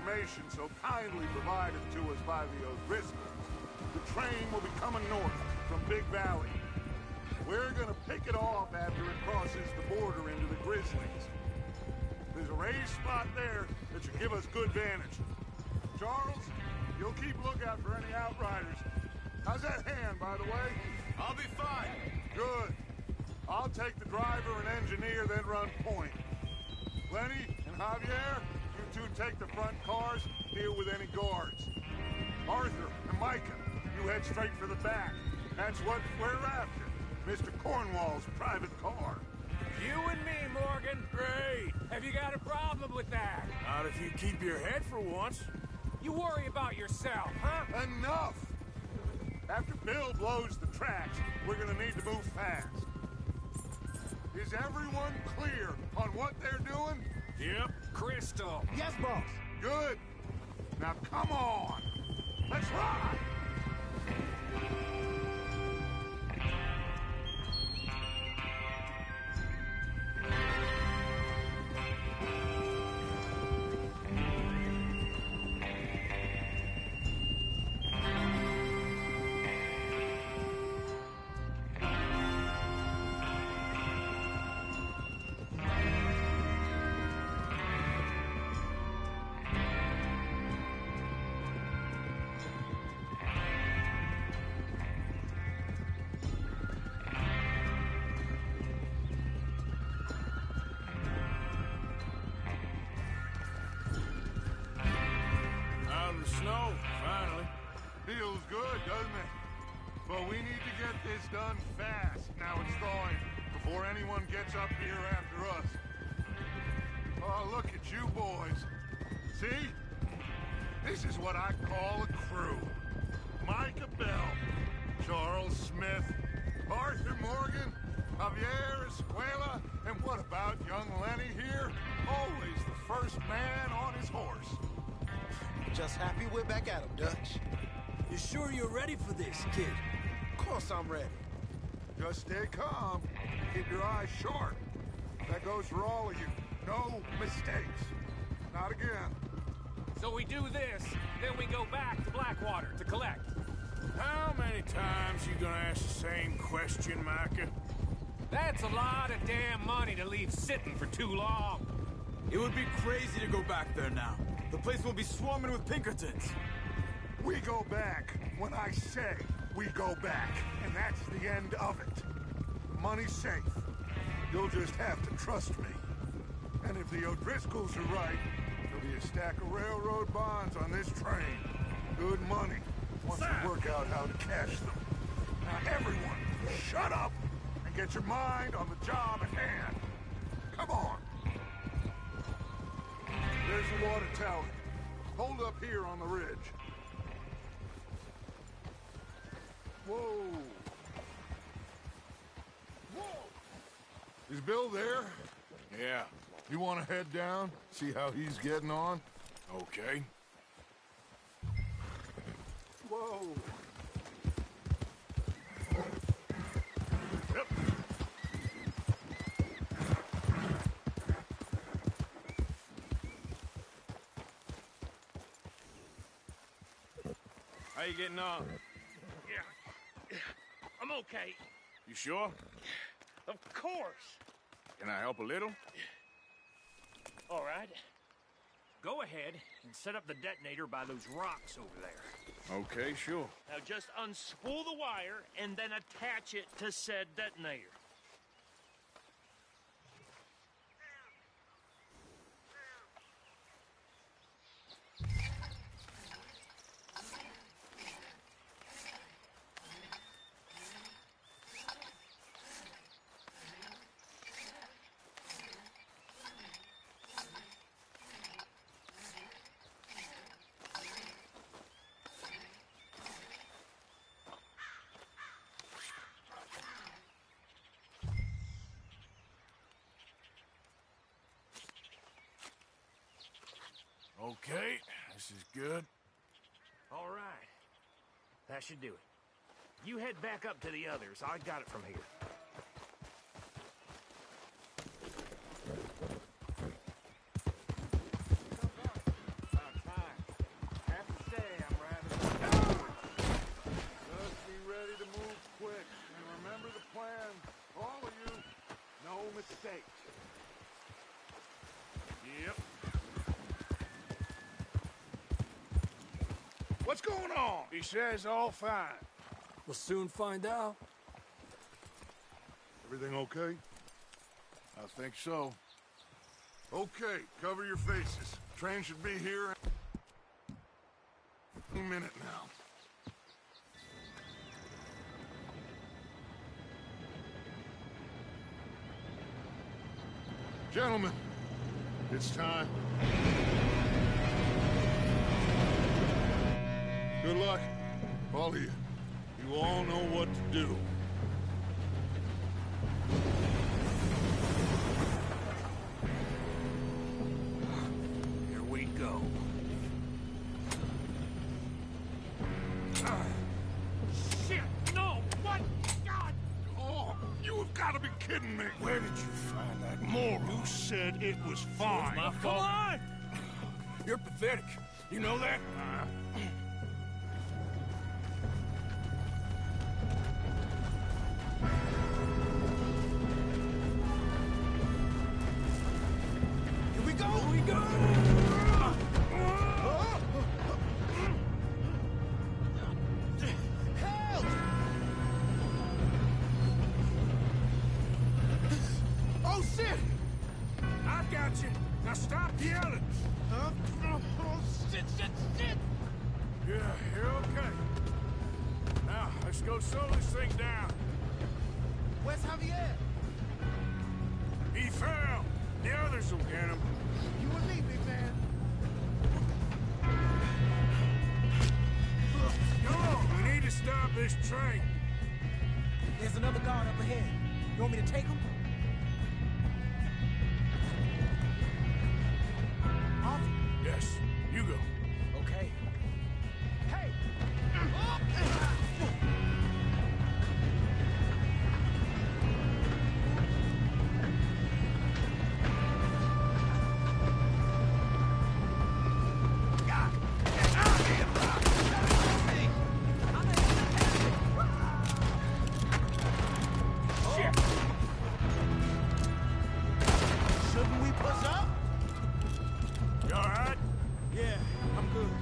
information so kindly provided to us by the O'Driscolls. The train will be coming north from Big Valley. We're gonna pick it off after it crosses the border into the Grizzlies. There's a raised spot there that should give us good vantage. Charles, you'll keep lookout for any outriders. How's that hand, by the way? I'll be fine. Good. I'll take the driver and engineer, then run point. Lenny and Javier, you two take the front cars, deal with any guards. Arthur and Micah, you head straight for the back. That's what we're after. Mr. Cornwall's private car. You and me, Morgan. Great. Have you got a problem with that? Not if you keep your head for once. You worry about yourself, huh? Enough! After Bill blows the tracks, we're gonna need to move fast. Is everyone clear on what they're doing? Yep. Crystal. Yes, boss. Good. Now come on. Let's ride! Feels good, doesn't it? But we need to get this done fast. Now it's thawing, before anyone gets up here after us. Oh, look at you boys. See? This is what I call a crew. Micah Bell, Charles Smith, Arthur Morgan, Javier Escuela, and what about young Lenny here? Always the first man on his horse. Just happy we're back at him, Dutch. You sure you're ready for this, kid? Of course I'm ready. Just stay calm. Keep your eyes sharp. That goes for all of you. No mistakes. Not again. So we do this, then we go back to Blackwater to collect. How many times you gonna ask the same question, Micah? That's a lot of damn money to leave sitting for too long. It would be crazy to go back there now. The place will be swarming with Pinkertons. We go back when I say we go back, and that's the end of it. The money's safe. You'll just have to trust me. And if the O'Driscolls are right, there'll be a stack of railroad bonds on this train. Good money, once we work out how to cash them. Now everyone, shut up and get your mind on the job at hand. Come on. There's the water tower. Hold up here on the ridge. Whoa. Whoa. Is Bill there? Yeah. You want to head down, see how he's getting on? Okay. Whoa. Yep. How you getting on? Yeah, I'm okay. You sure? Of course. Can I help a little? All right. Go ahead and set up the detonator by those rocks over there. Okay, sure. Now just unspool the wire and then attach it to said detonator. Okay, this is good. All right. That should do it. You head back up to the others. I got it from here. About time What's going on? He says all fine. We'll soon find out. Everything okay? I think so. Okay, cover your faces. Train should be here in a minute now. Gentlemen, it's time. Good luck, all of you. You all know what to do. Here we go. Shit! No! What? God! Oh, you have got to be kidding me. Where did you find that moron? You said it was fine. My Come fault. on! You're pathetic. You know that? Here we go! Here we go! Help! Oh, shit! I got you. Now stop yelling. Oh, shit! Yeah, you're okay. Now, let's go slow this thing down. Where's Javier? He fell. The others will get him. You and me, big man. Come on, we need to stop this train. There's another guard up ahead. You want me to take him? Off? Yes, you go. Okay. Hey! Shouldn't we push up? You all right? Yeah, I'm good.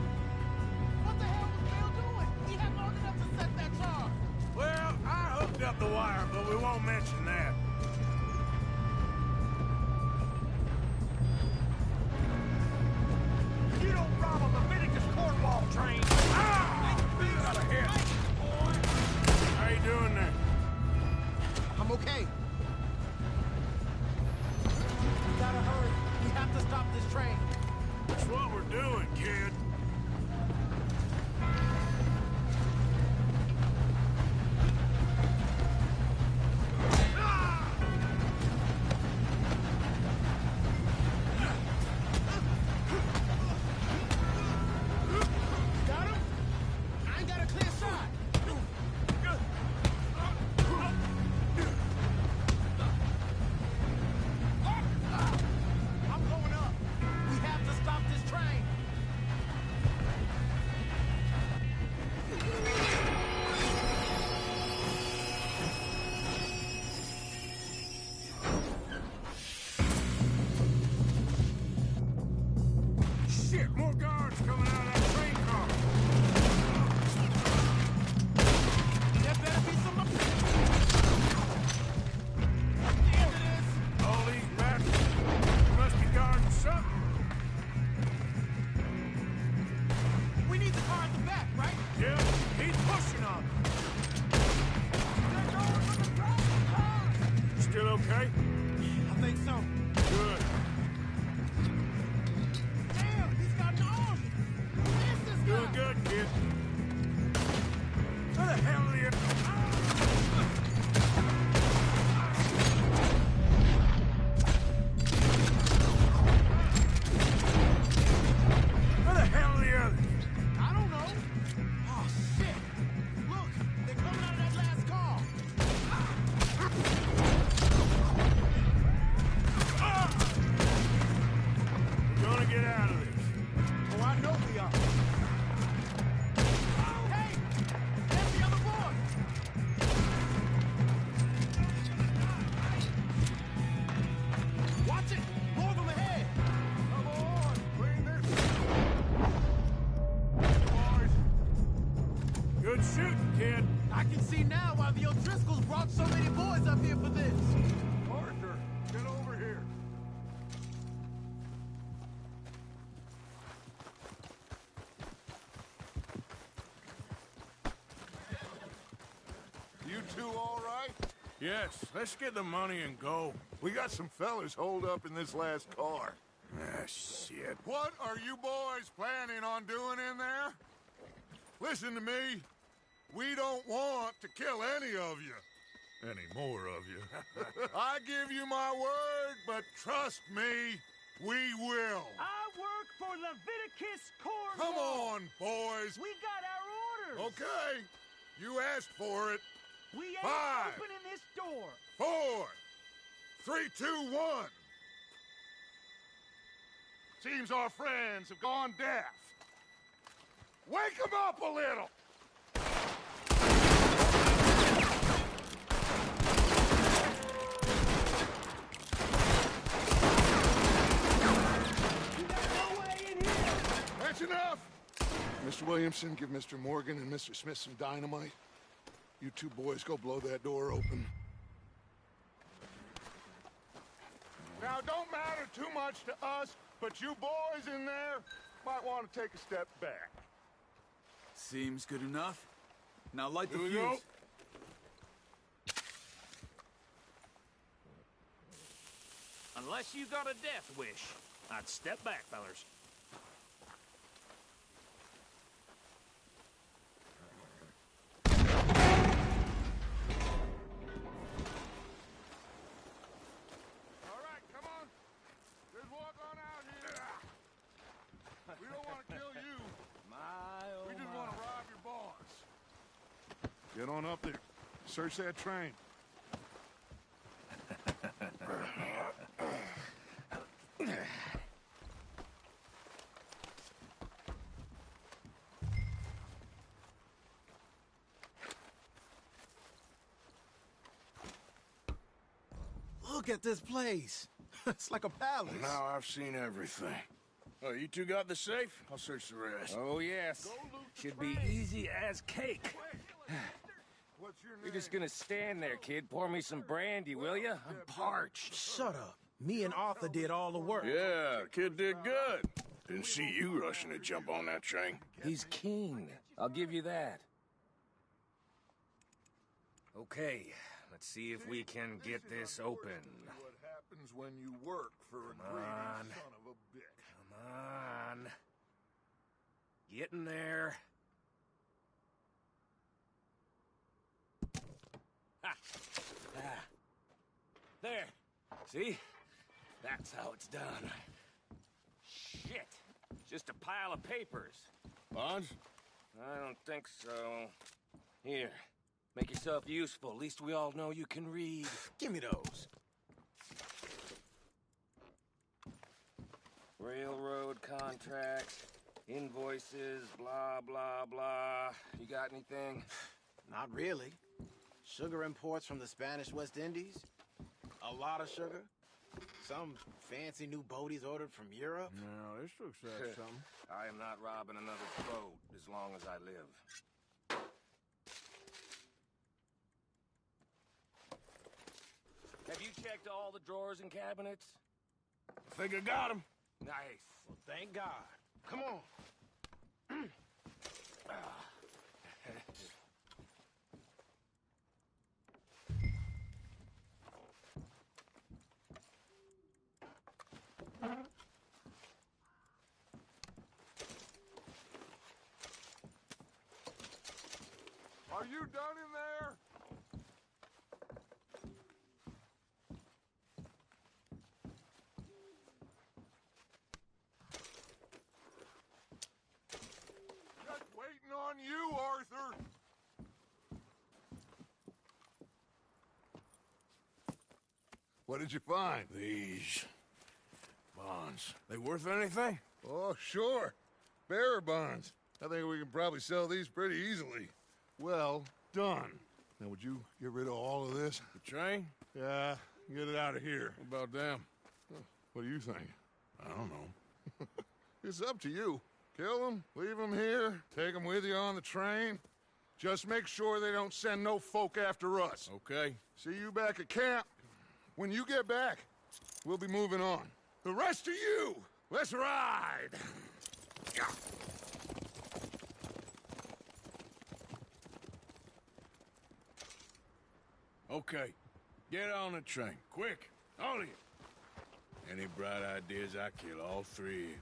What the hell was Bill doing? He had long enough to set that charge. Well, I hooked up the wire, but we won't mention that. You don't rob a Leviticus cornball train! Ah! Got a hit. How you doing there? I'm okay. We gotta hurry. We have to stop this train. That's what we're doing, kid. Got him? I ain't got a clear shot. I'm going up. We have to stop this train. Shit, more guards coming out of that train car. There better be some. Damn it is. All these bastards must be guarding something. We need the car at the back, right? Yeah, he's pushing on them. They're going for the driver's car. Still okay? I think so. Good. Damn, he's got an army. Good shooting, kid. I can see now why the O'Driscolls brought so many boys up here for this. Arthur, get over here. You two all right? Yes, let's get the money and go. We got some fellas holed up in this last car. Ah, shit. What are you boys planning on doing in there? Listen to me. We don't want to kill any of you. Any more of you. I give you my word, but trust me, we will. I work for Leviticus Corps. Come on, boys. We got our orders. Okay. You asked for it. We ain't 5, opening this door. 4, 3, 2, 1. Seems our friends have gone deaf. Wake them up a little. You got no way in here. That's enough. Mr. Williamson, give Mr. Morgan and Mr. Smith some dynamite. You two boys go blow that door open. Now, don't matter too much to us, but you boys in there might want to take a step back. Seems good enough. Now light the Here we fuse. go. Unless you got a death wish, I'd step back, fellers. All right, come on. Just walk on out here. We don't want to kill you. We just want to rob your boss. Get on up there. Search that train. Look at this place. It's like a palace. Now I've seen everything. Oh, you two got the safe? I'll search the rest. Oh, yes. Should be easy as cake. What's your name? You're just gonna stand there, kid. Pour me some brandy, will ya? I'm parched. Shut up. Me and Arthur did all the work. Yeah, kid did good. Didn't see you rushing to jump on that train. He's keen. I'll give you that. Okay, let's see if we can get this open. What happens when you work for a Come greedy on. son of a bitch? Come on. Get in there. Ha! Ah. There. See? That's how it's done. Shit. Just a pile of papers. Bonds? I don't think so. Here. Make yourself useful. At least we all know you can read. Give me those. Railroad contracts, invoices, blah, blah, blah. You got anything? Not really. Sugar imports from the Spanish West Indies. A lot of sugar. Some fancy new boat he's ordered from Europe. No, this looks like something. I am not robbing another boat as long as I live. Have you checked all the drawers and cabinets? I think I got him. Nice. Well, thank God. Come on. Are you done in there? Just waiting on you, Arthur. What did you find? These bonds. They worth anything? Oh, sure. Bearer bonds. I think we can probably sell these pretty easily. Well done. Now, would you get rid of all of this? The train? Yeah, get it out of here. What about them? What do you think? I don't know. It's up to you. Kill them, leave them here, take them with you on the train. Just make sure they don't send no folk after us. Okay. See you back at camp. When you get back, we'll be moving on. The rest of you, let's ride! Okay. Get on the train. Quick. All of you. Any bright ideas, I kill all three of you.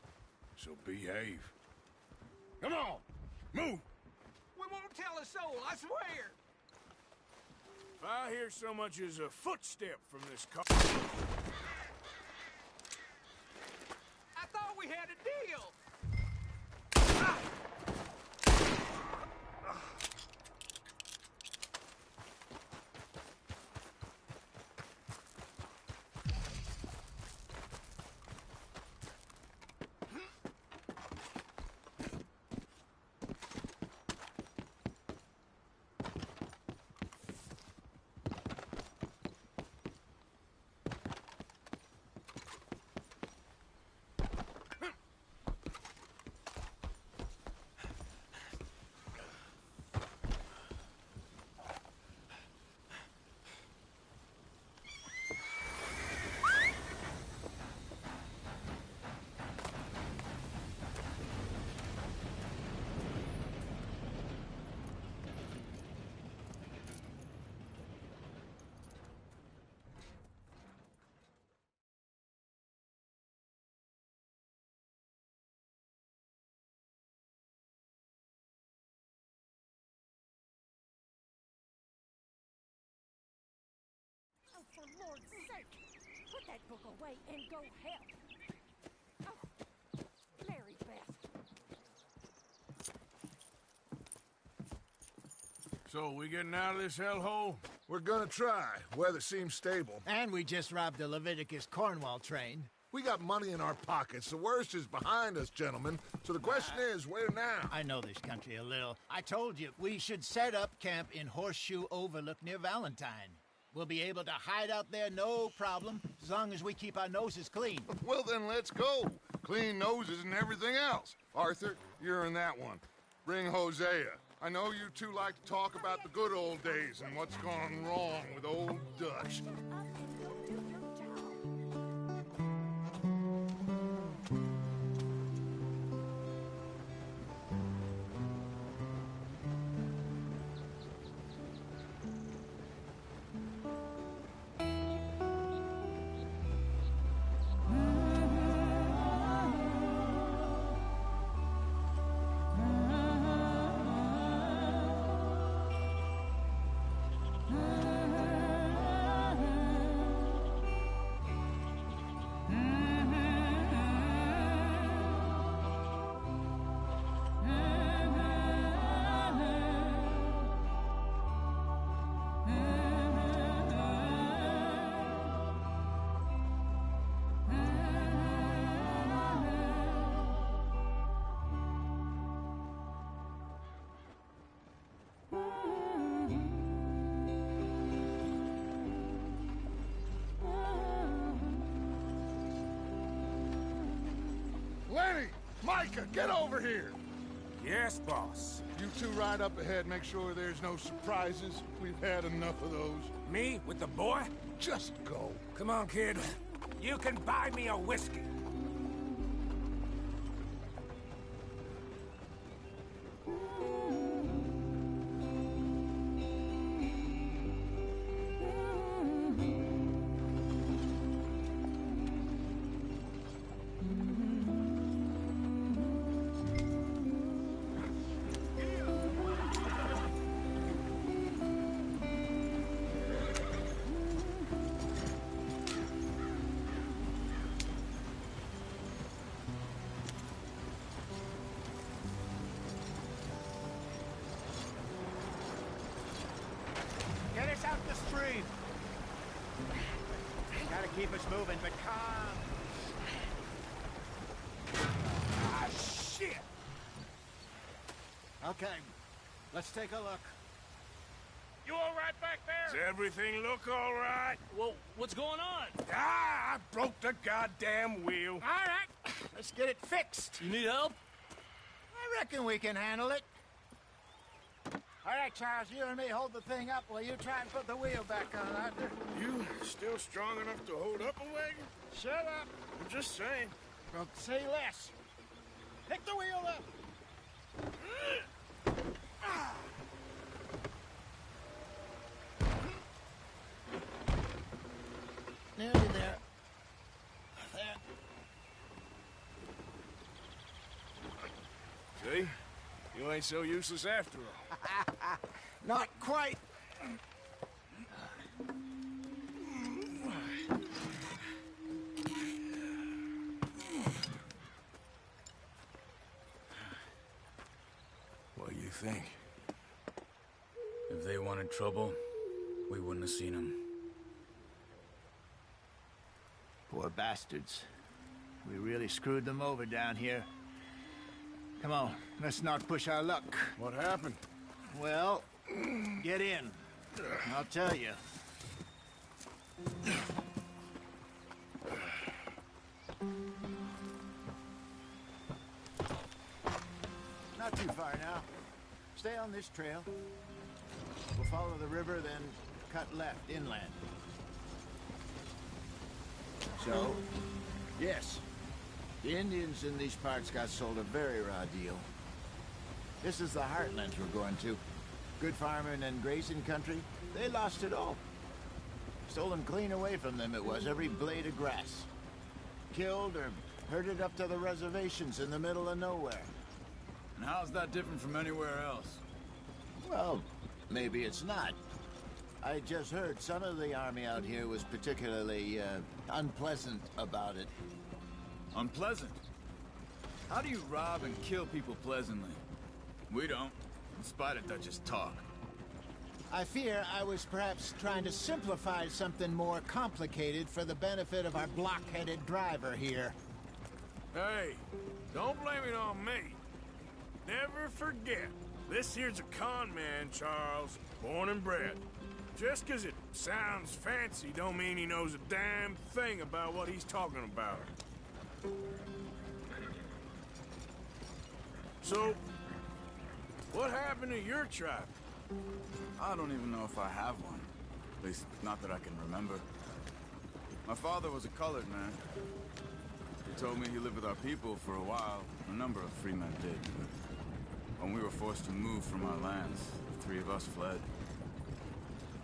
So behave. Come on! Move! We won't tell a soul, I swear. If I hear so much as a footstep from this car... I thought we had a deal. Oh, for Lord's sake! Put that book away and go help! Oh, Mary Beth. So, we getting out of this hellhole? We're gonna try. Weather seems stable. And we just robbed the Leviticus Cornwall train. We got money in our pockets. The worst is behind us, gentlemen. So the question is, where now? I know this country a little. I told you, we should set up camp in Horseshoe Overlook near Valentine. We'll be able to hide out there, no problem, as long as we keep our noses clean. Well, then let's go. Clean noses and everything else. Arthur, you're in that one. Bring Hosea. I know you two like to talk about the good old days and what's gone wrong with old Dutch. Up and go do your job. Lenny! Micah, get over here! Yes, boss. You two ride up ahead, make sure there's no surprises. We've had enough of those. Me with the boy? Just go. Come on, kid. You can buy me a whiskey. Get us out the stream! Gotta keep us moving, but calm. Ah, shit! Okay, let's take a look. You all right back Does there? everything look all right? Well, what's going on? Ah, I broke the goddamn wheel. All right, let's get it fixed. You need help? I reckon we can handle it. All right, Charles, you and me hold the thing up while you try and put the wheel back on, Arthur. You still strong enough to hold up a wagon? Shut up. I'm just saying. Well, say less. Pick the wheel up. Nearly there. There. See? You ain't so useless after all. Not quite. What do you think? If they wanted trouble, we wouldn't have seen them. Poor bastards. We really screwed them over down here. Come on, let's not push our luck. What happened? Well, get in. I'll tell you. Not too far now. Stay on this trail. We'll follow the river, then cut left inland. So, yes, the Indians in these parts got sold a very raw deal. This is the heartlands we're going to. Good farming and grazing country, they lost it all. Stolen clean away from them it was, every blade of grass. Killed or herded up to the reservations in the middle of nowhere. And how's that different from anywhere else? Well, maybe it's not. I just heard some of the army out here was particularly, unpleasant about it. Unpleasant? How do you rob and kill people pleasantly? We don't, in spite of Dutch's talk. I fear I was perhaps trying to simplify something more complicated for the benefit of our block-headed driver here. Hey, don't blame it on me. Never forget, this here's a con man, Charles, born and bred. Just 'cause it sounds fancy don't mean he knows a damn thing about what he's talking about. So, what happened to your tribe? I don't even know if I have one. At least, not that I can remember. My father was a colored man. He told me he lived with our people for a while. A number of free men did. But when we were forced to move from our lands, the three of us fled.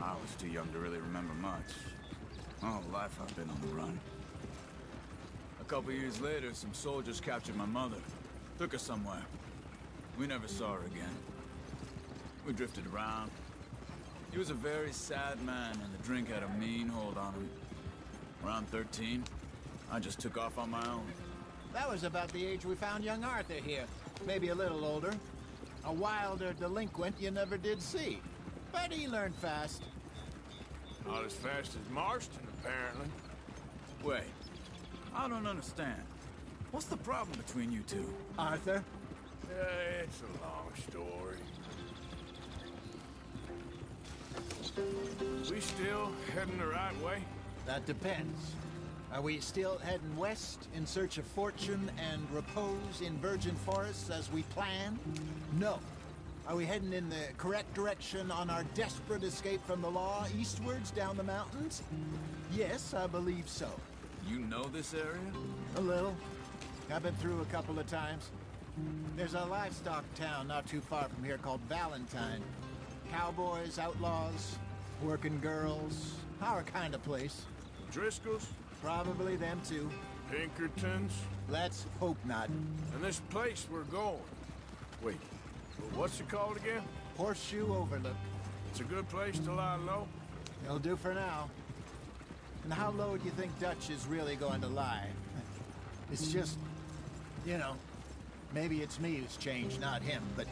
I was too young to really remember much. My whole life I've been on the run. A couple years later, some soldiers captured my mother. Took her somewhere. We never saw her again. We drifted around. He was a very sad man, and the drink had a mean hold on him. Around 13, I just took off on my own. That was about the age we found young Arthur here. Maybe a little older. A wilder delinquent you never did see. But he learned fast. Not as fast as Marston, apparently. Wait, I don't understand. What's the problem between you two? Arthur? It's a long story. We still heading the right way? That depends. Are we still heading west in search of fortune and repose in virgin forests as we planned? No. Are we heading in the correct direction on our desperate escape from the law eastwards down the mountains? Yes, I believe so. You know this area? A little. I've been through a couple of times. There's a livestock town not too far from here called Valentine. Cowboys, outlaws, working girls, our kind of place. Driscoll's? Probably them too. Pinkertons? Let's hope not. And this place we're going. Wait, what's it called again? Horseshoe Overlook. It's a good place to lie low? It'll do for now. And how low do you think Dutch is really going to lie? It's just, you know, maybe it's me who's changed, not him, but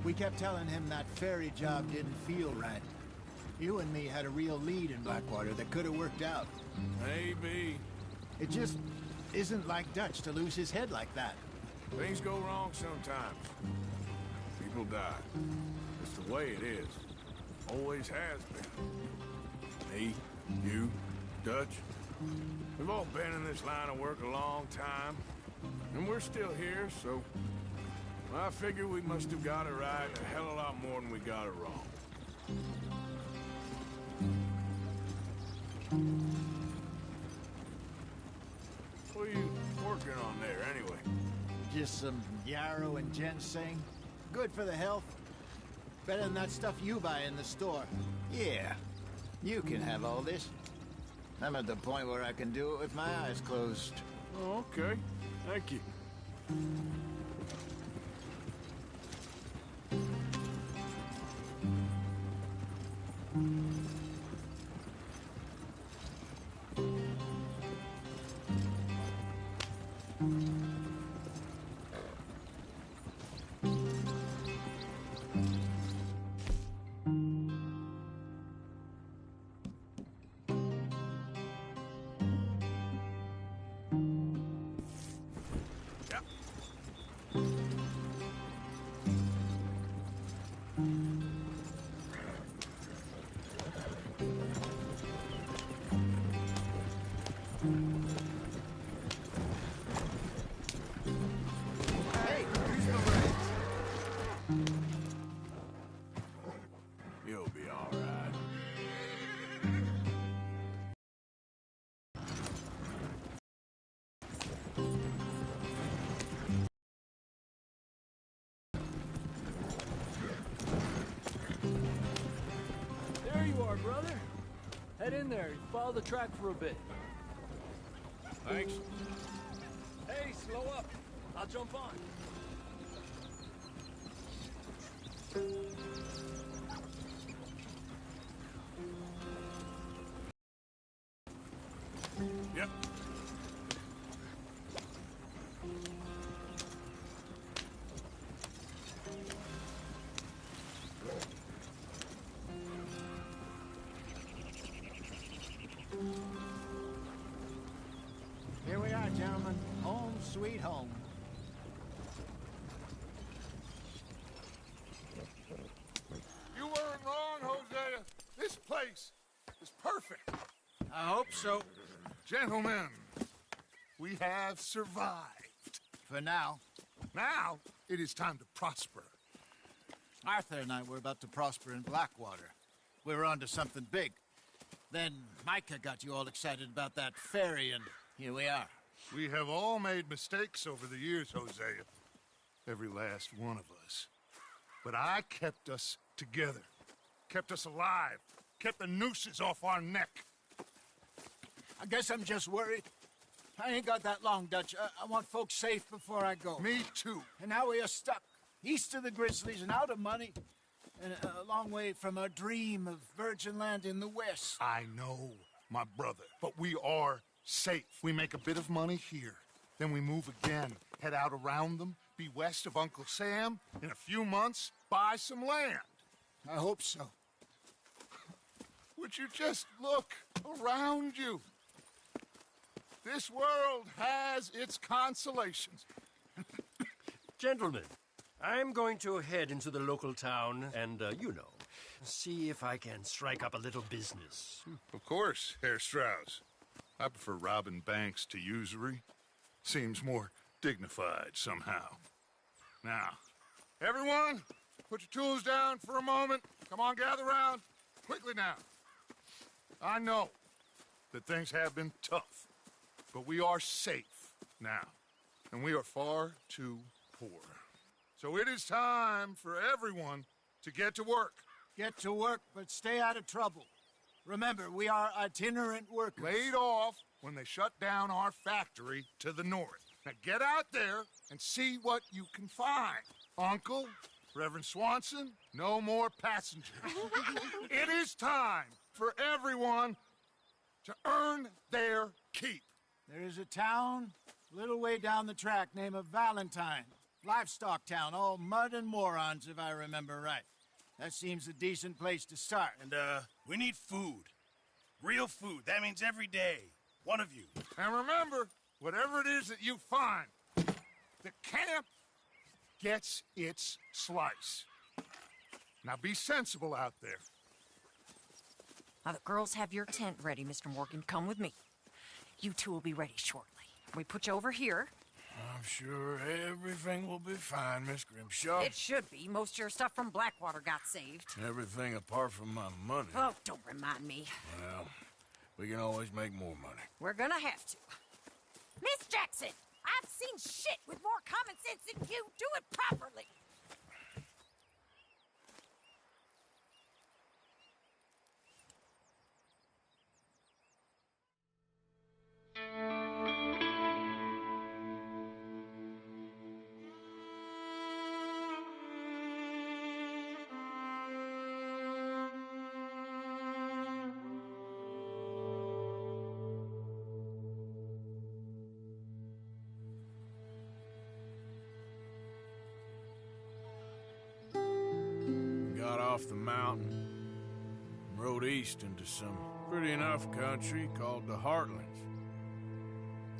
we kept telling him that ferry job didn't feel right. You and me had a real lead in Blackwater that could have worked out. Maybe. It just isn't like Dutch to lose his head like that. Things go wrong sometimes. People die. It's the way it is. Always has been. Me, you, Dutch. We've all been in this line of work a long time. And we're still here, so... I figure we must have got it right a hell of a lot more than we got it wrong. What are you working on there, anyway? Just some yarrow and ginseng. Good for the health. Better than that stuff you buy in the store. Yeah, you can have all this. I'm at the point where I can do it with my eyes closed. Oh, okay. Thank you. You'll be all right. There you are, brother. Head in there. Follow the track for a bit. Thanks. Hey, slow up. I'll jump on. Yep. Here we are, gentlemen. Home sweet home. You weren't wrong, Hosea. This place is perfect. I hope so. Gentlemen, we have survived. For now. Now, it is time to prosper. Arthur and I were about to prosper in Blackwater. We were onto something big. Then Micah got you all excited about that ferry, and here we are. We have all made mistakes over the years, Hosea. Every last one of us. But I kept us together. Kept us alive. Kept the nooses off our neck. I guess I'm just worried. I ain't got that long, Dutch. I want folks safe before I go. Me too. And now we are stuck, east of the Grizzlies and out of money, and a long way from our dream of virgin land in the west. I know, my brother, but we are safe. We make a bit of money here, then we move again, head out around them, be west of Uncle Sam, in a few months, buy some land. I hope so. Would you just look around you? This world has its consolations. Gentlemen, I'm going to head into the local town and, see if I can strike up a little business. Of course, Herr Strauss. I prefer robbing banks to usury. Seems more dignified somehow. Now, everyone, put your tools down for a moment. Come on, gather round. Quickly now. I know that things have been tough, but we are safe now, and we are far too poor. So it is time for everyone to get to work. Get to work, but stay out of trouble. Remember, we are itinerant workers. Laid off when they shut down our factory to the north. Now get out there and see what you can find. Uncle, Reverend Swanson, no more passengers. It is time for everyone to earn their keep. There is a town a little way down the track named Valentine. Livestock town, all mud and morons, if I remember right. That seems a decent place to start. And, we need food. Real food. That means every day. One of you. And remember, whatever it is that you find, the camp gets its slice. Now be sensible out there. Now the girls have your tent ready, Mr. Morgan. Come with me. You two will be ready shortly. We put you over here. I'm sure everything will be fine, Miss Grimshaw. It should be. Most of your stuff from Blackwater got saved. Everything apart from my money. Oh, don't remind me. Well, we can always make more money. We're gonna have to. Miss Jackson, I've seen shit with more common sense than you. Do it properly. Got off the mountain and rode east into some pretty enough country called the Heartlands.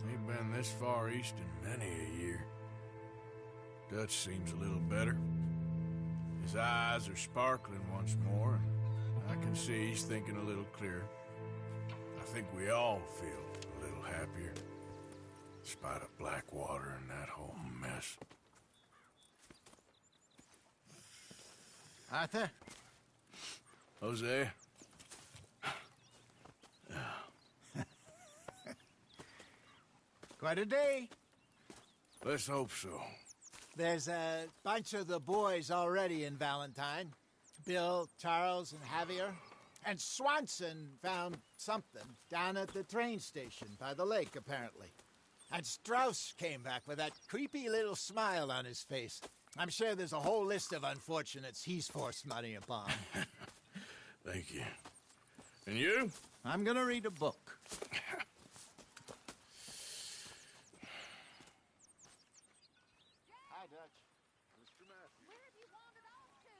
Ain't been this far east in many a year. Dutch seems a little better. His eyes are sparkling once more, and I can see he's thinking a little clearer. I think we all feel a little happier, in spite of Blackwater and that whole mess. Arthur? Jose? Quite a day. Let's hope so. There's a bunch of the boys already in Valentine. Bill, Charles, and Javier. And Swanson found something down at the train station by the lake, apparently. And Strauss came back with that creepy little smile on his face. I'm sure there's a whole list of unfortunates he's forced money upon. Thank you. And you? I'm gonna read a book. Hi, Dutch. Mr. Matthews. Where have you wandered off to?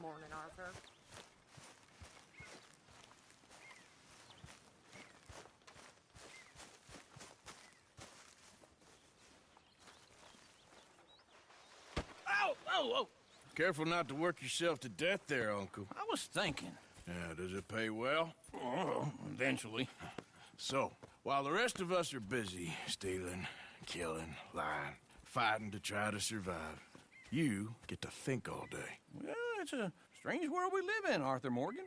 Morning, Arthur. Ow! Oh, oh! Careful not to work yourself to death there, Uncle. I was thinking. Yeah, does it pay well? Oh, eventually. So, while the rest of us are busy stealing, killing, lying, fighting to try to survive, you get to think all day. Well, it's a strange world we live in, Arthur Morgan.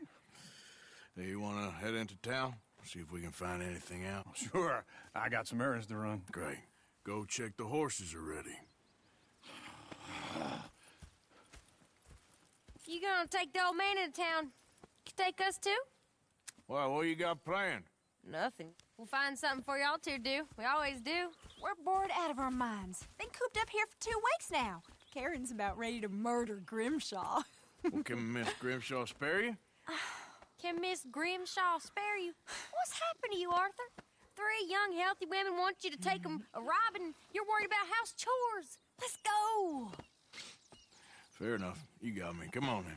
Hey, you want to head into town? See if we can find anything out? Sure. I got some errands to run. Great. Go check the horses are ready. You gonna take the old man into town? You take us too? Well, what you got planned? Nothing. We'll find something for y'all to do. We always do. We're bored out of our minds. Been cooped up here for 2 weeks now. Karen's about ready to murder Grimshaw. Well, can Miss Grimshaw spare you? Can Miss Grimshaw spare you? What's happened to you, Arthur? 3 young, healthy women want you to take them a robbing. You're worried about house chores. Let's go. Fair enough. You got me. Come on, then.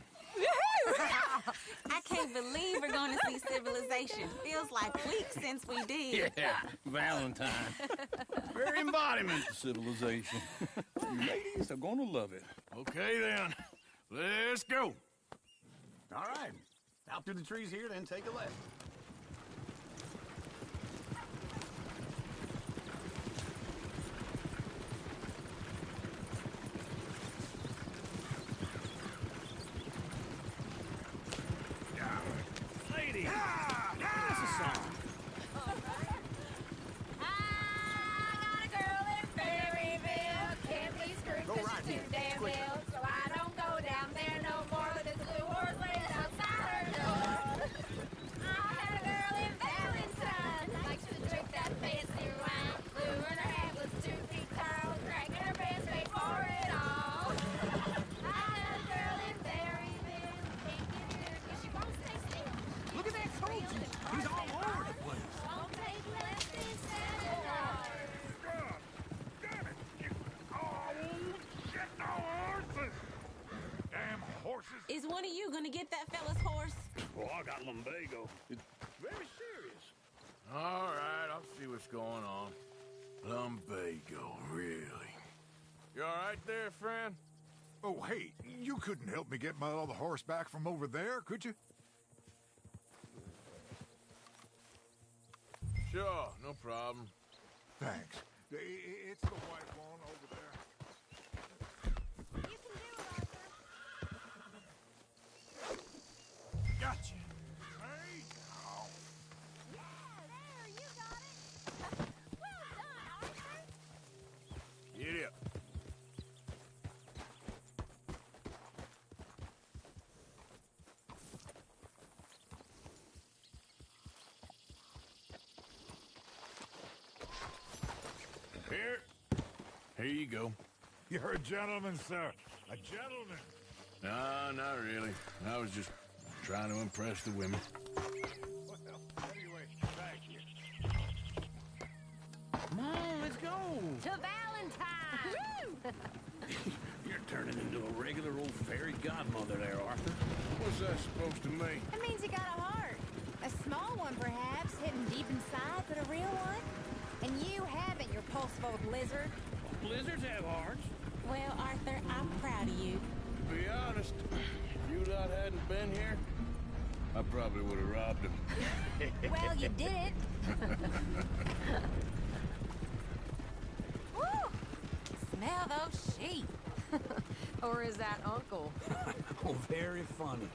I can't believe we're going to see civilization. Feels like weeks since we did. Yeah, Valentine. Very embodiment of civilization. You ladies are going to love it. Okay, then. Let's go. All right. Out through the trees here, then take a left. Lady! That's a song. I got a girl in Berryville. Can't be screwed 'cause she's too damn ill. So I don't go down there no more with this blue horse laying outside her door. I had a girl in Valentine. Likes to drink that fancy wine. Blue in her head was 2 feet tall. Dragging her pants paid for it all. I had a girl in Berryville. Can't get her 'cause she won't stay still. Look at that soldier. He's all over the place. Won't take less than $7. Damn it! Oh, shit, no horses! Damn horses! Is one of you going to get that fella's horse? Well, I got lumbago. It's very serious. All right, I'll see what's going on. Lumbago, really? You all right there, friend? Oh, hey, you couldn't help me get my other horse back from over there, could you? Sure, no problem. Thanks. It's the white one over there. You can do it, Arthur. Gotcha. Hey! Oh. Yeah, there, you got it. Well done, Arthur. Get up. Here you go. You're a gentleman, sir. A gentleman. No, not really. I was just trying to impress the women. Well, anyway, thank you. Come on, let's go. To Valentine! You're turning into a regular old fairy godmother there, Arthur. What's that supposed to mean? It means you got a heart. A small one, perhaps, hidden deep inside, but a real one. And you haven't, your pulse-full blizzard. Blizzards have hearts. Well, Arthur, I'm proud of you. To be honest, if you lot hadn't been here, I probably would have robbed him. Well, you did it. Woo! Smell those sheep. Or is that Uncle? Oh, very funny.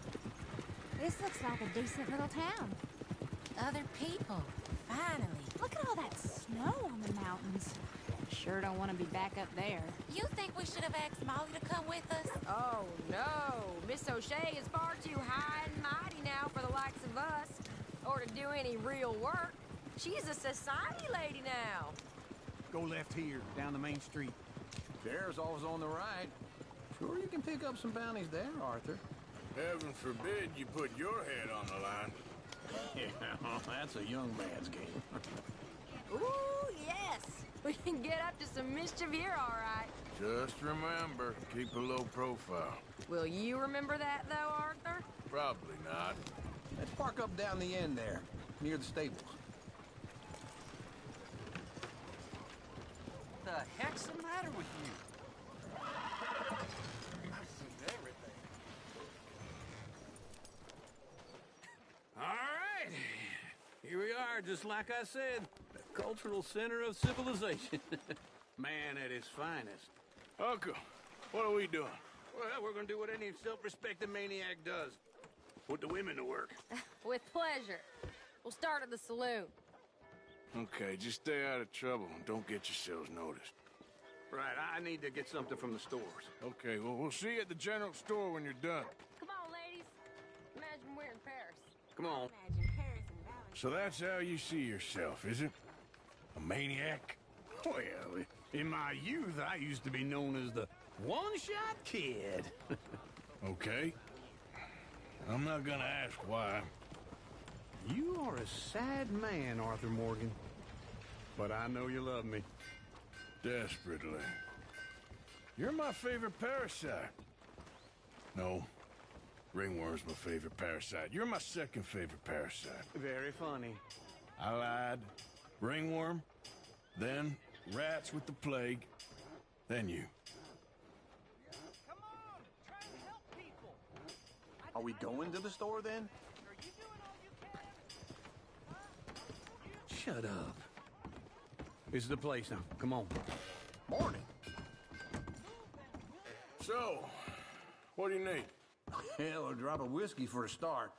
This looks like a decent little town. Other people. Finally. Look at all that snow on the mountains. Sure don't want to be back up there. You think we should have asked Molly to come with us? Oh, no. Miss O'Shea is far too high and mighty now for the likes of us. Or to do any real work. She's a society lady now. Go left here, down the main street. Sheriff's always on the right. Sure you can pick up some bounties there, Arthur. Heaven forbid you put your head on the line. Yeah, that's a young man's game. Ooh, yes. We can get up to some mischief here, all right. Just remember, keep a low profile. Will you remember that, though, Arthur? Probably not. Let's park up down the end there, near the stables. The heck's the matter with you? I've seen everything. All right. Here we are, just like I said. The cultural center of civilization. Man at his finest. Uncle, what are we doing? Well, we're gonna do what any self-respecting maniac does. Put the women to work. With pleasure. We'll start at the saloon. Okay, just stay out of trouble and don't get yourselves noticed. Right, I need to get something from the stores. Okay, well, we'll see you at the general store when you're done. Come on, ladies. Imagine we're in Paris. Come on. Imagine Paris So that's how you see yourself, is it? A maniac? Well, in my youth, I used to be known as the one-shot kid. Okay. I'm not gonna ask why. You are a sad man, Arthur Morgan. But I know you love me. Desperately. You're my favorite parasite. No. Ringworm's my favorite parasite. You're my second favorite parasite. Very funny. I lied. Ringworm, then rats with the plague, then you. Are we going to the store then? Shut up. This is the place now. Come on. Morning. So, what do you need? Hell, a drop of whiskey for a start.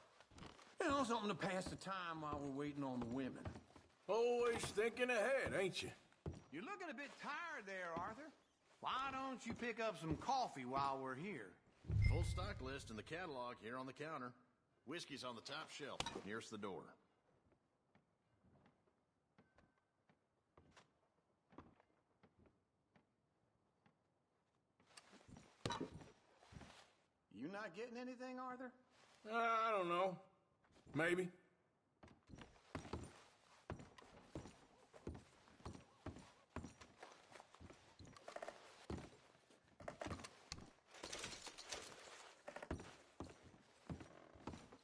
You know, something to pass the time while we're waiting on the women. Always thinking ahead, ain't you? You're looking a bit tired there, Arthur. Why don't you pick up some coffee while we're here? Full stock list in the catalog here on the counter. Whiskey's on the top shelf, nearest the door. You not getting anything, Arthur? I don't know. Maybe.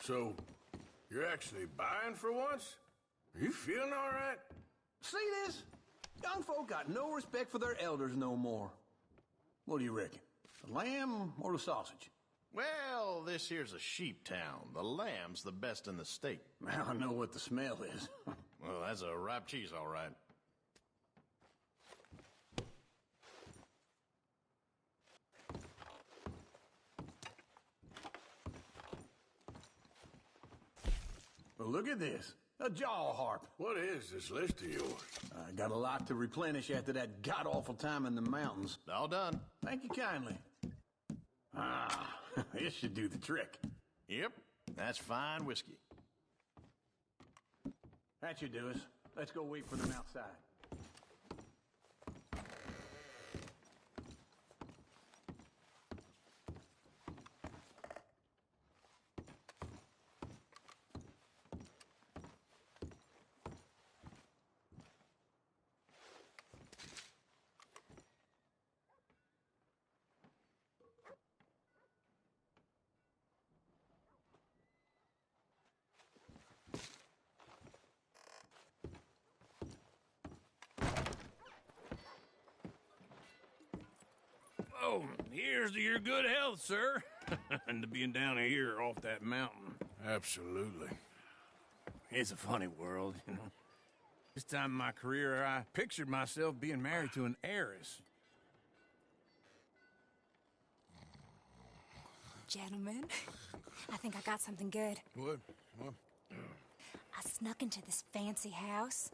So, you're actually buying for once? Are you feeling all right? See this? Young folk got no respect for their elders no more. What do you reckon? The lamb or the sausage? Well, this here's a sheep town. The lamb's the best in the state. I know what the smell is. Well, that's a ripe cheese, all right. Well, look at this. A jaw harp. What is this list of yours? I got a lot to replenish after that god-awful time in the mountains. All done. Thank you kindly. Ah, this should do the trick. Yep, that's fine whiskey. That should do us. Let's go wait for them outside. Oh, here's to your good health, sir. And to being down here off that mountain. Absolutely. It's a funny world, you know. This time in my career, I pictured myself being married to an heiress. Gentlemen, I think I got something good. What? I snuck into this fancy house.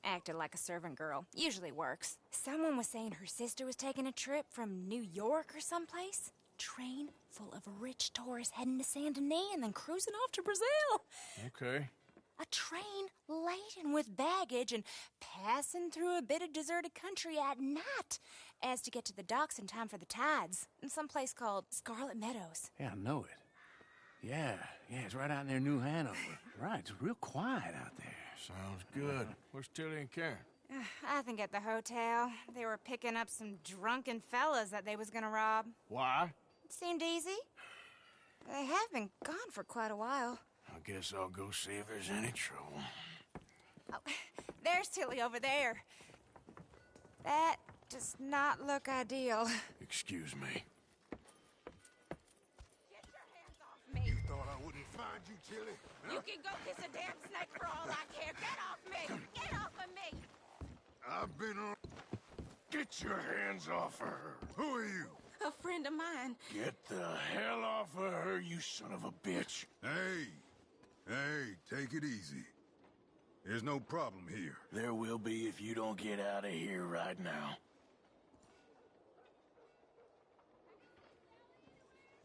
Acted like a servant girl. Usually works. Someone was saying her sister was taking a trip from New York or someplace. Train full of rich tourists heading to Saint Denis and then cruising off to Brazil. Okay. A train laden with baggage and passing through a bit of deserted country at night as to get to the docks in time for the tides in some place called Scarlet Meadows. Yeah, I know it. Yeah, it's right out near New Hanover. Right, it's real quiet out there. Sounds good. Where's Tilly and Karen? I think at the hotel. They were picking up some drunken fellas that they was gonna rob. Why? It seemed easy. They have been gone for quite a while. I guess I'll go see if there's any trouble. Oh, there's Tilly over there. That does not look ideal. Excuse me. Get your hands off me. You thought I wouldn't find you, Tilly? You can go kiss a damn snake for all I care. Get off me! Get off of me! I've been on... Get your hands off of her. Who are you? A friend of mine. Get the hell off of her, you son of a bitch. Hey, take it easy. There's no problem here. There will be if you don't get out of here right now.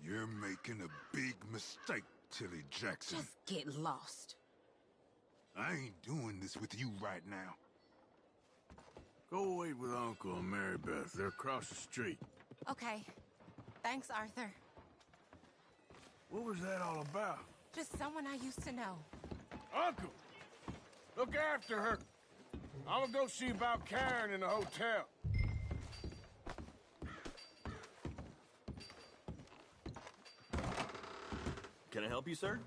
You're making a big mistake, Tilly Jackson. Just get lost. I ain't doing this with you right now. Go wait with Uncle and Mary Beth. They're across the street. Okay. Thanks, Arthur. What was that all about? Just someone I used to know. Uncle! Look after her. I'm gonna go see about Karen in the hotel. Can I help you, sir?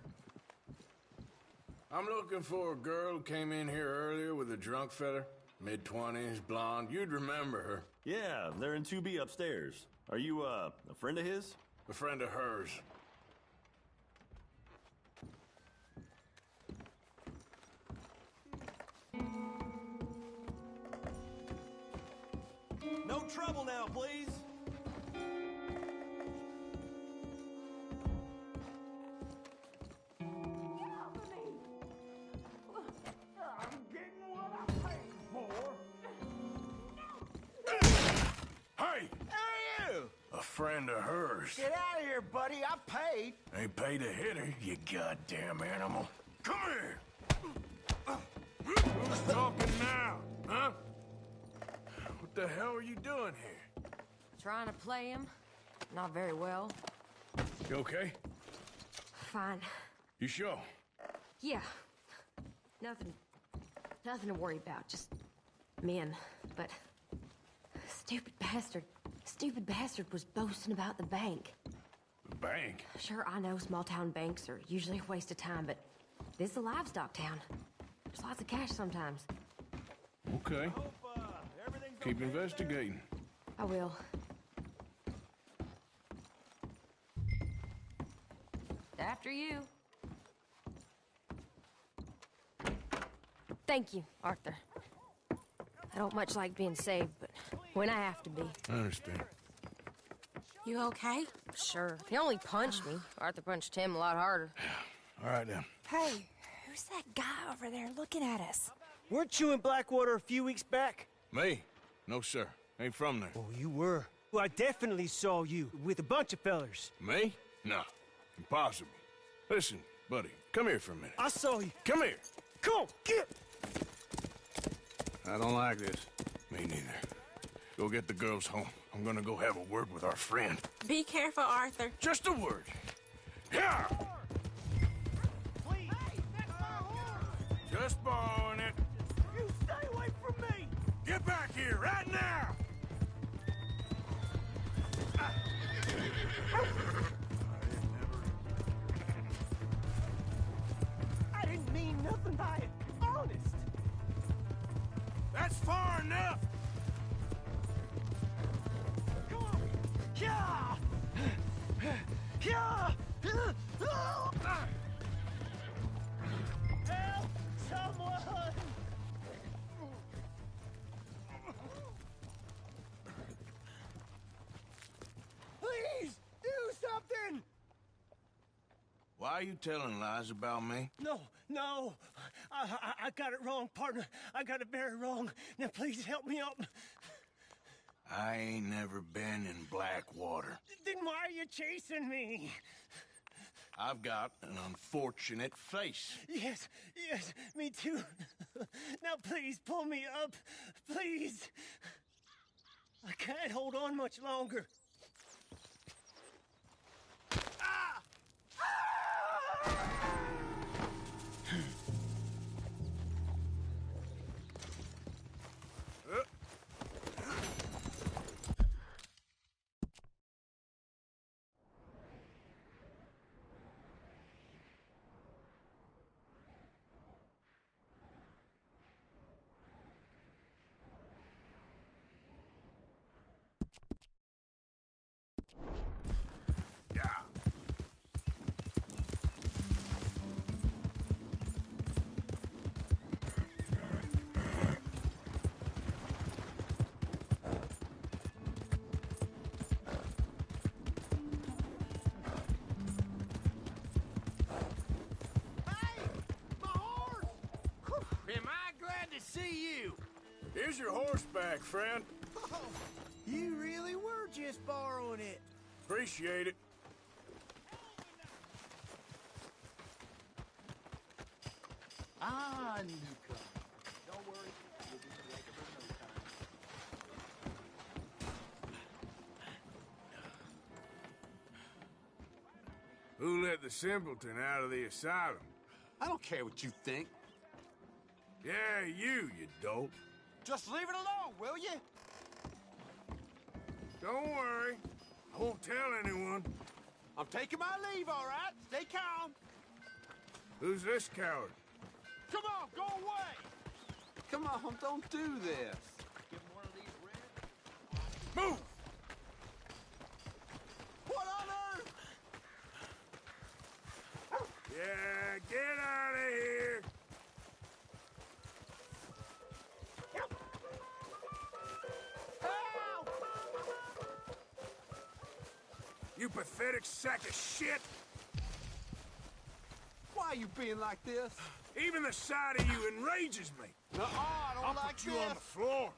I'm looking for a girl who came in here earlier with a drunk fella. Mid-20s, blonde. You'd remember her. Yeah, they're in 2B upstairs. Are you, a friend of his? A friend of hers. No trouble now, please. Hey! Who are you? A friend of hers. Get out of here, buddy. I paid. Ain't paid to hit her, you goddamn animal. Come here! Who's talking now, huh? What the hell are you doing here? Trying to play him. Not very well. You okay? Fine. You sure? Yeah. Nothing to worry about. Just men. But stupid bastard was boasting about the bank. The bank? Sure, I know small town banks are usually a waste of time, but this is a livestock town. There's lots of cash sometimes. Okay. Keep investigating. I will. After you. Thank you, Arthur. I don't much like being saved, but when I have to be. I understand. You okay? Sure. He only punched me. Arthur punched him a lot harder. All right, then. Hey, who's that guy over there looking at us? Weren't you in Blackwater a few weeks back? Me? No, sir. Ain't from there. Oh, you were. Well, I definitely saw you with a bunch of fellers. Me? No. Impossible. Listen, buddy, come here for a minute. I saw you. Come here. Come on, get! I don't like this. Me neither. Go get the girls home. I'm gonna go have a word with our friend. Be careful, Arthur. Just a word. Yeah! Just borrowing it. You stay away from me! Get back here right now! I didn't mean nothing by it. Honest. That's far enough! Come on! Yeah! Yeah! Help! Someone! Please! Do something! Why are you telling lies about me? No. I got it wrong, partner. I got it very wrong. Now please help me up. I ain't never been in Blackwater. Then why are you chasing me? I've got an unfortunate face. Yes, me too. Now please pull me up. Please. I can't hold on much longer. Here's your horse back, friend. Oh, you really were just borrowing it. Appreciate it. Ah, newcomer. Don't worry. You'll be regular in no time. Who let the simpleton out of the asylum? I don't care what you think. Yeah, you dope. Just leave it alone, will you? Don't worry. I won't tell anyone. I'm taking my leave, all right? Stay calm. Who's this coward? Come on, go away. Come on, don't do this. Give him one of these red. Move! What on earth? Yeah, get out of here! Help! You pathetic sack of shit! Why are you being like this? Even the sight of you enrages me. No, I don't I'll like put you this. on the floor.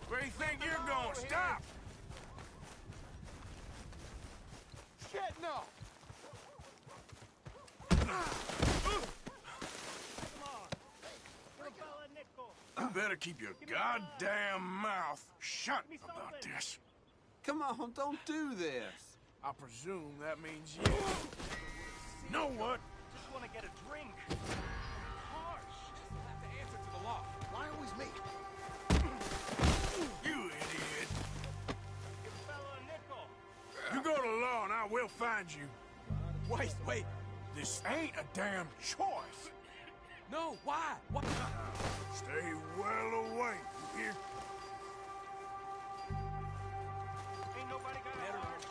Where do you think you're going? Stop! Shit, no. You better keep your goddamn mouth shut about this. Come on, don't do this. I presume that means you. Know what? Just want to get a drink. Harsh. Have to answer to the law. Why always me? You idiot. Give a fella a nickel. You go to law and I will find you. Wait. This ain't a damn choice. No, why? What? Stay well away, you hear? Ain't nobody got a heart.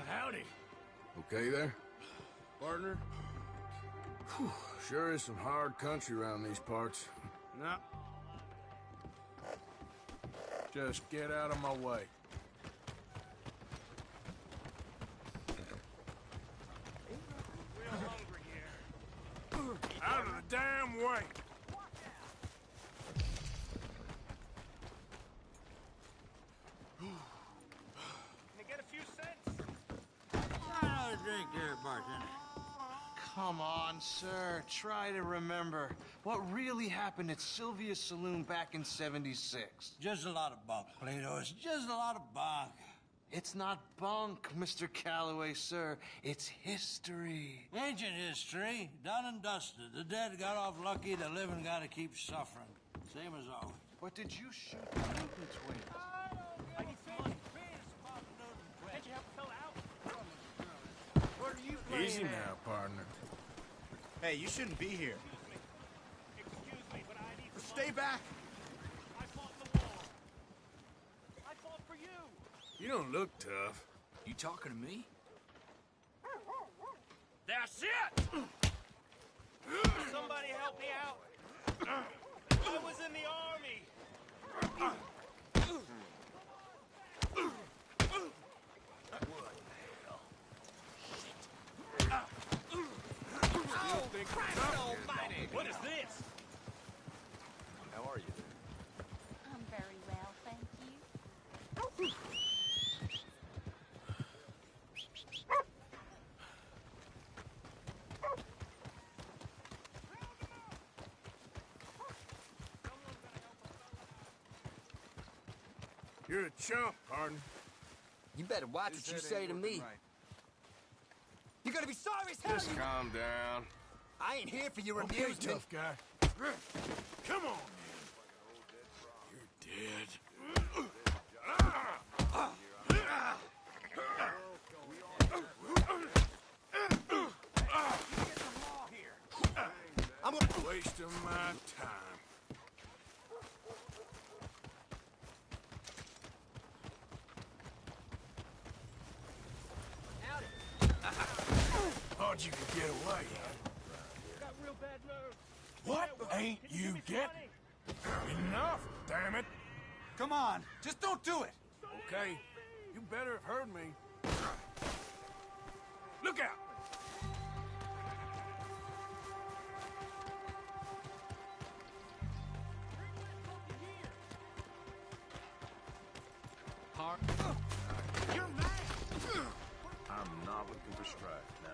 Howdy. Okay there? Partner? Whew, sure is some hard country around these parts. No. Just get out of my way. Real hungry here. Out of the damn way! Can I get a few cents? Another drink here, bartender. Come on, sir. Try to remember what really happened at Sylvia's Saloon back in '76. Just a lot of bunk, Plato. It's just a lot of bunk. It's not bunk, Mr. Calloway, sir. It's history. Ancient history, done and dusted. The dead got off lucky, the living gotta keep suffering. Same as always. What did you shoot the Newton twins? I need some money. Can't you help a fella out? What are you playing Easy at? now, partner. Hey, you shouldn't be here. Excuse me, but I need some Stay back. I fought in the war. I fought for you. You don't look tough. You talking to me? That's it! Somebody help me out. I was in the army. Oh, Christ almighty! What is this? How are you? I'm very well, thank you. You're a chump, partner. You better watch what you say to me. You're gonna be sorry as hell. Just calm down. I ain't here for your Okay, amusement. tough guy. Come on, man. You're dead. I'm gonna Wasting my time. Thought you could get away. Got real bad nerves. What ain't you getting? Enough, damn it. Come on, just don't do it. Okay, you better have heard me. Look out! car. You're mad! I'm not looking for strife now.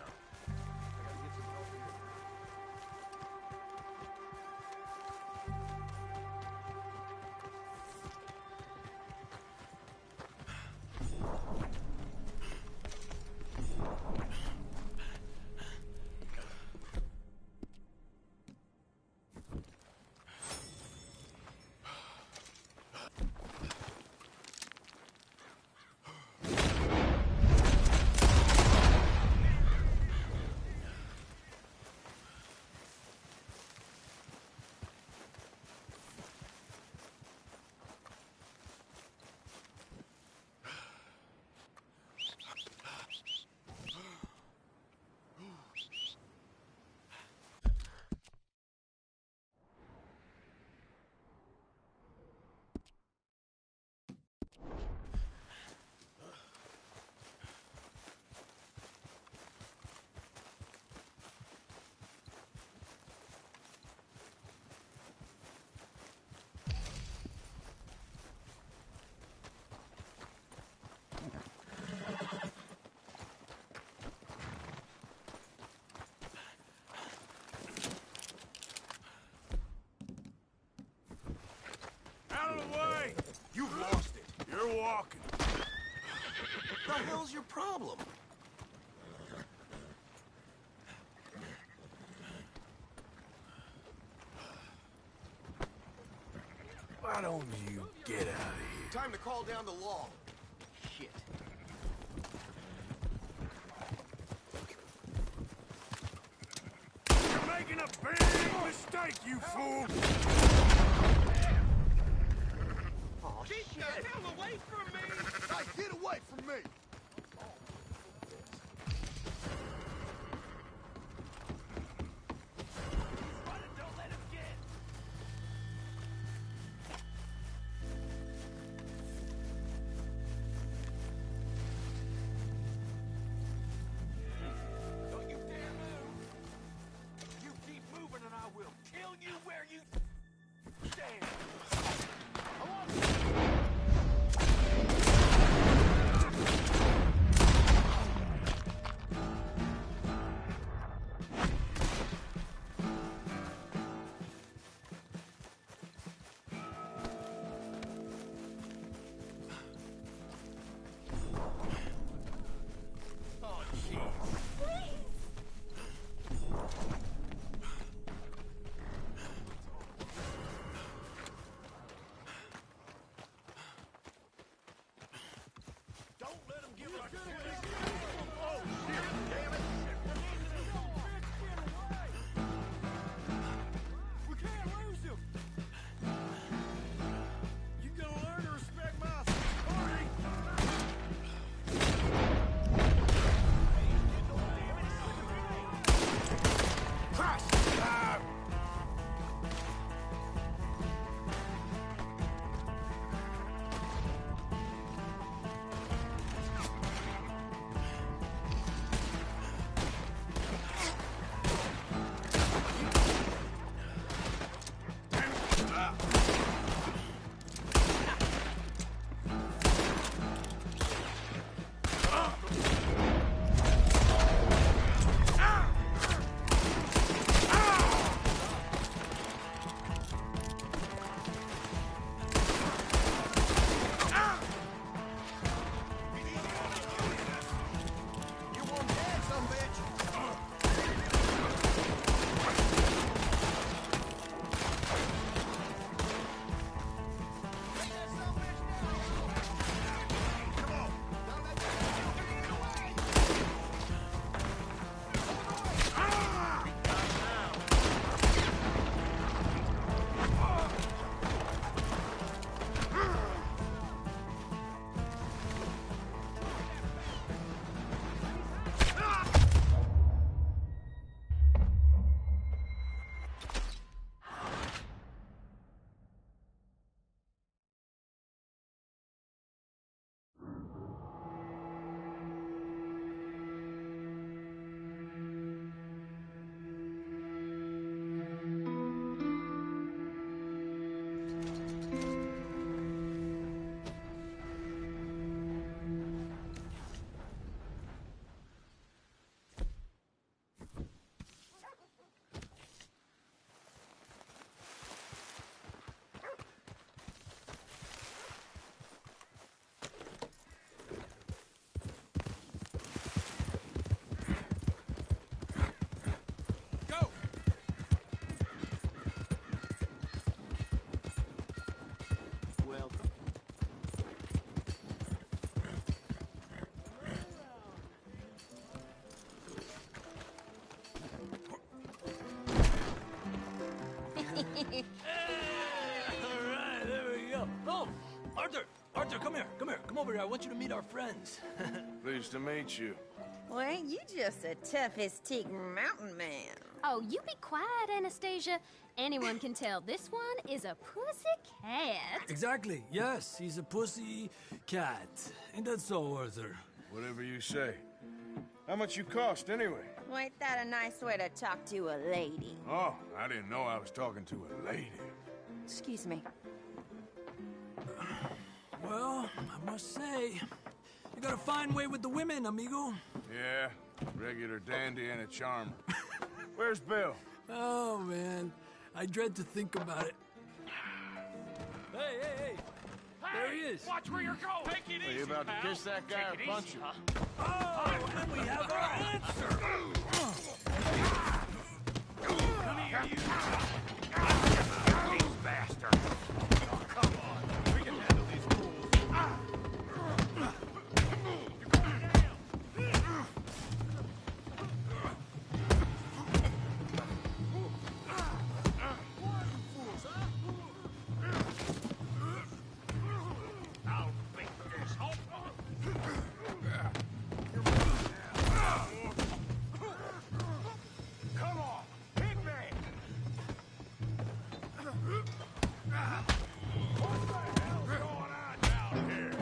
Out of the way! You've lost it. You're walking. What the hell's your problem? Why don't you get out of here? Time to call down the law. Shit. You're making a big mistake, you fool! Oh, shit. Get the hell away from me! Hey, get away from me! Don't let him get. Don't you dare move. You keep moving and I will kill you where you stand. I want Arthur, come here. Come over here. I want you to meet our friends. Pleased to meet you. Well, ain't you just the toughest teak mountain man? Oh, you be quiet, Anastasia. Anyone can tell this one is a pussy cat. Exactly. Yes, he's a pussy cat. Ain't that so, Arthur? Whatever you say. How much you cost, anyway? Well, ain't that a nice way to talk to a lady? Oh, I didn't know I was talking to a lady. Excuse me. Well, I must say, you got a fine way with the women, amigo. Yeah, regular dandy and a charmer. Where's Bill? Oh, man. I dread to think about it. Hey! There he is. Watch where you're going. Take it Are easy, you about to pal. kiss that guy or punch him? Oh, and we have our answer. Come here, you. These bastards. Oh, come on. We can handle these fools. You're going down. I'll beat this home. Come on, hit me! What the hell's going on down here?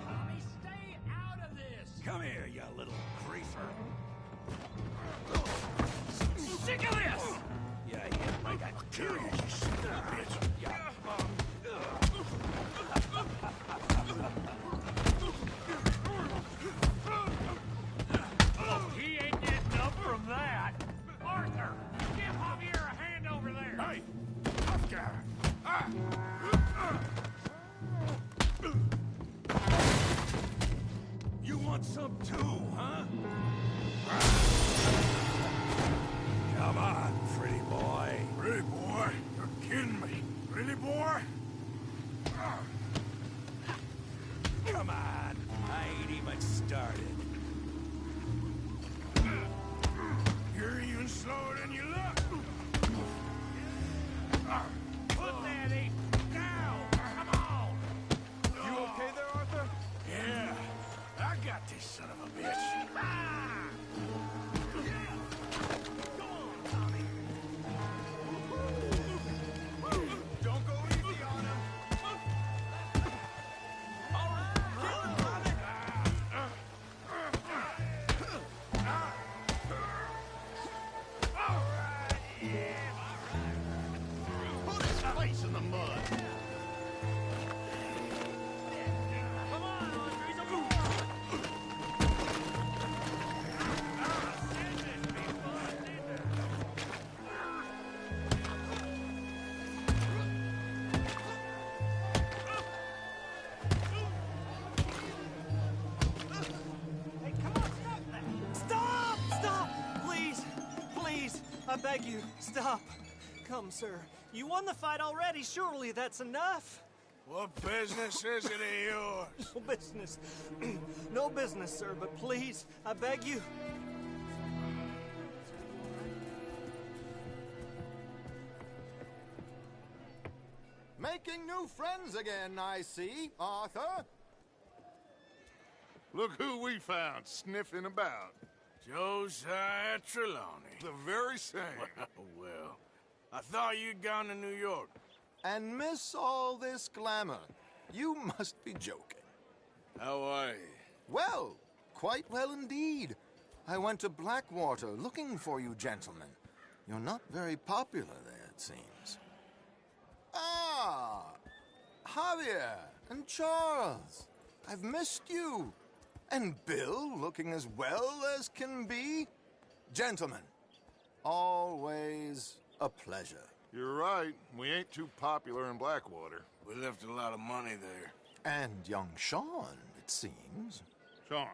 Tommy, stay out of this! Come here, you little creeper. Sick of this! Yeah, like I kill you, you son of a bitch. He ain't getting up from that. Arthur, give Javier a hand over there. Hey, tough guy. You want some too, huh? Come on, pretty boy. Pretty boy? You're kidding me. Pretty boy? Come on. I ain't even started. You're even slower than you look. Put that in. Down. Come on. You okay there, Arthur? Yeah. I got this son of a bitch. Don't go easy on him. All right, kill him, Tommy. All right, yeah, all right. Put his face in the mud. Come on, Andres, a more. Send this people, send it. Hey, come on, stop that! Stop! Stop! Please, I beg you, stop. Come, sir. You won the fight already. Surely that's enough. What business is it of yours? No business. No business, sir, but please, I beg you. Making new friends again, I see, Arthur. Look who we found sniffing about. Josiah Trelawney. The very same. Well, I thought you'd gone to New York. And miss all this glamour. You must be joking. How are you? Well, quite well indeed. I went to Blackwater looking for you gentlemen. You're not very popular there, it seems. Ah, Javier and Charles. I've missed you. And Bill looking as well as can be. Gentlemen, always a pleasure. You're right. We ain't too popular in Blackwater. We left a lot of money there. And young Sean, it seems. Sean,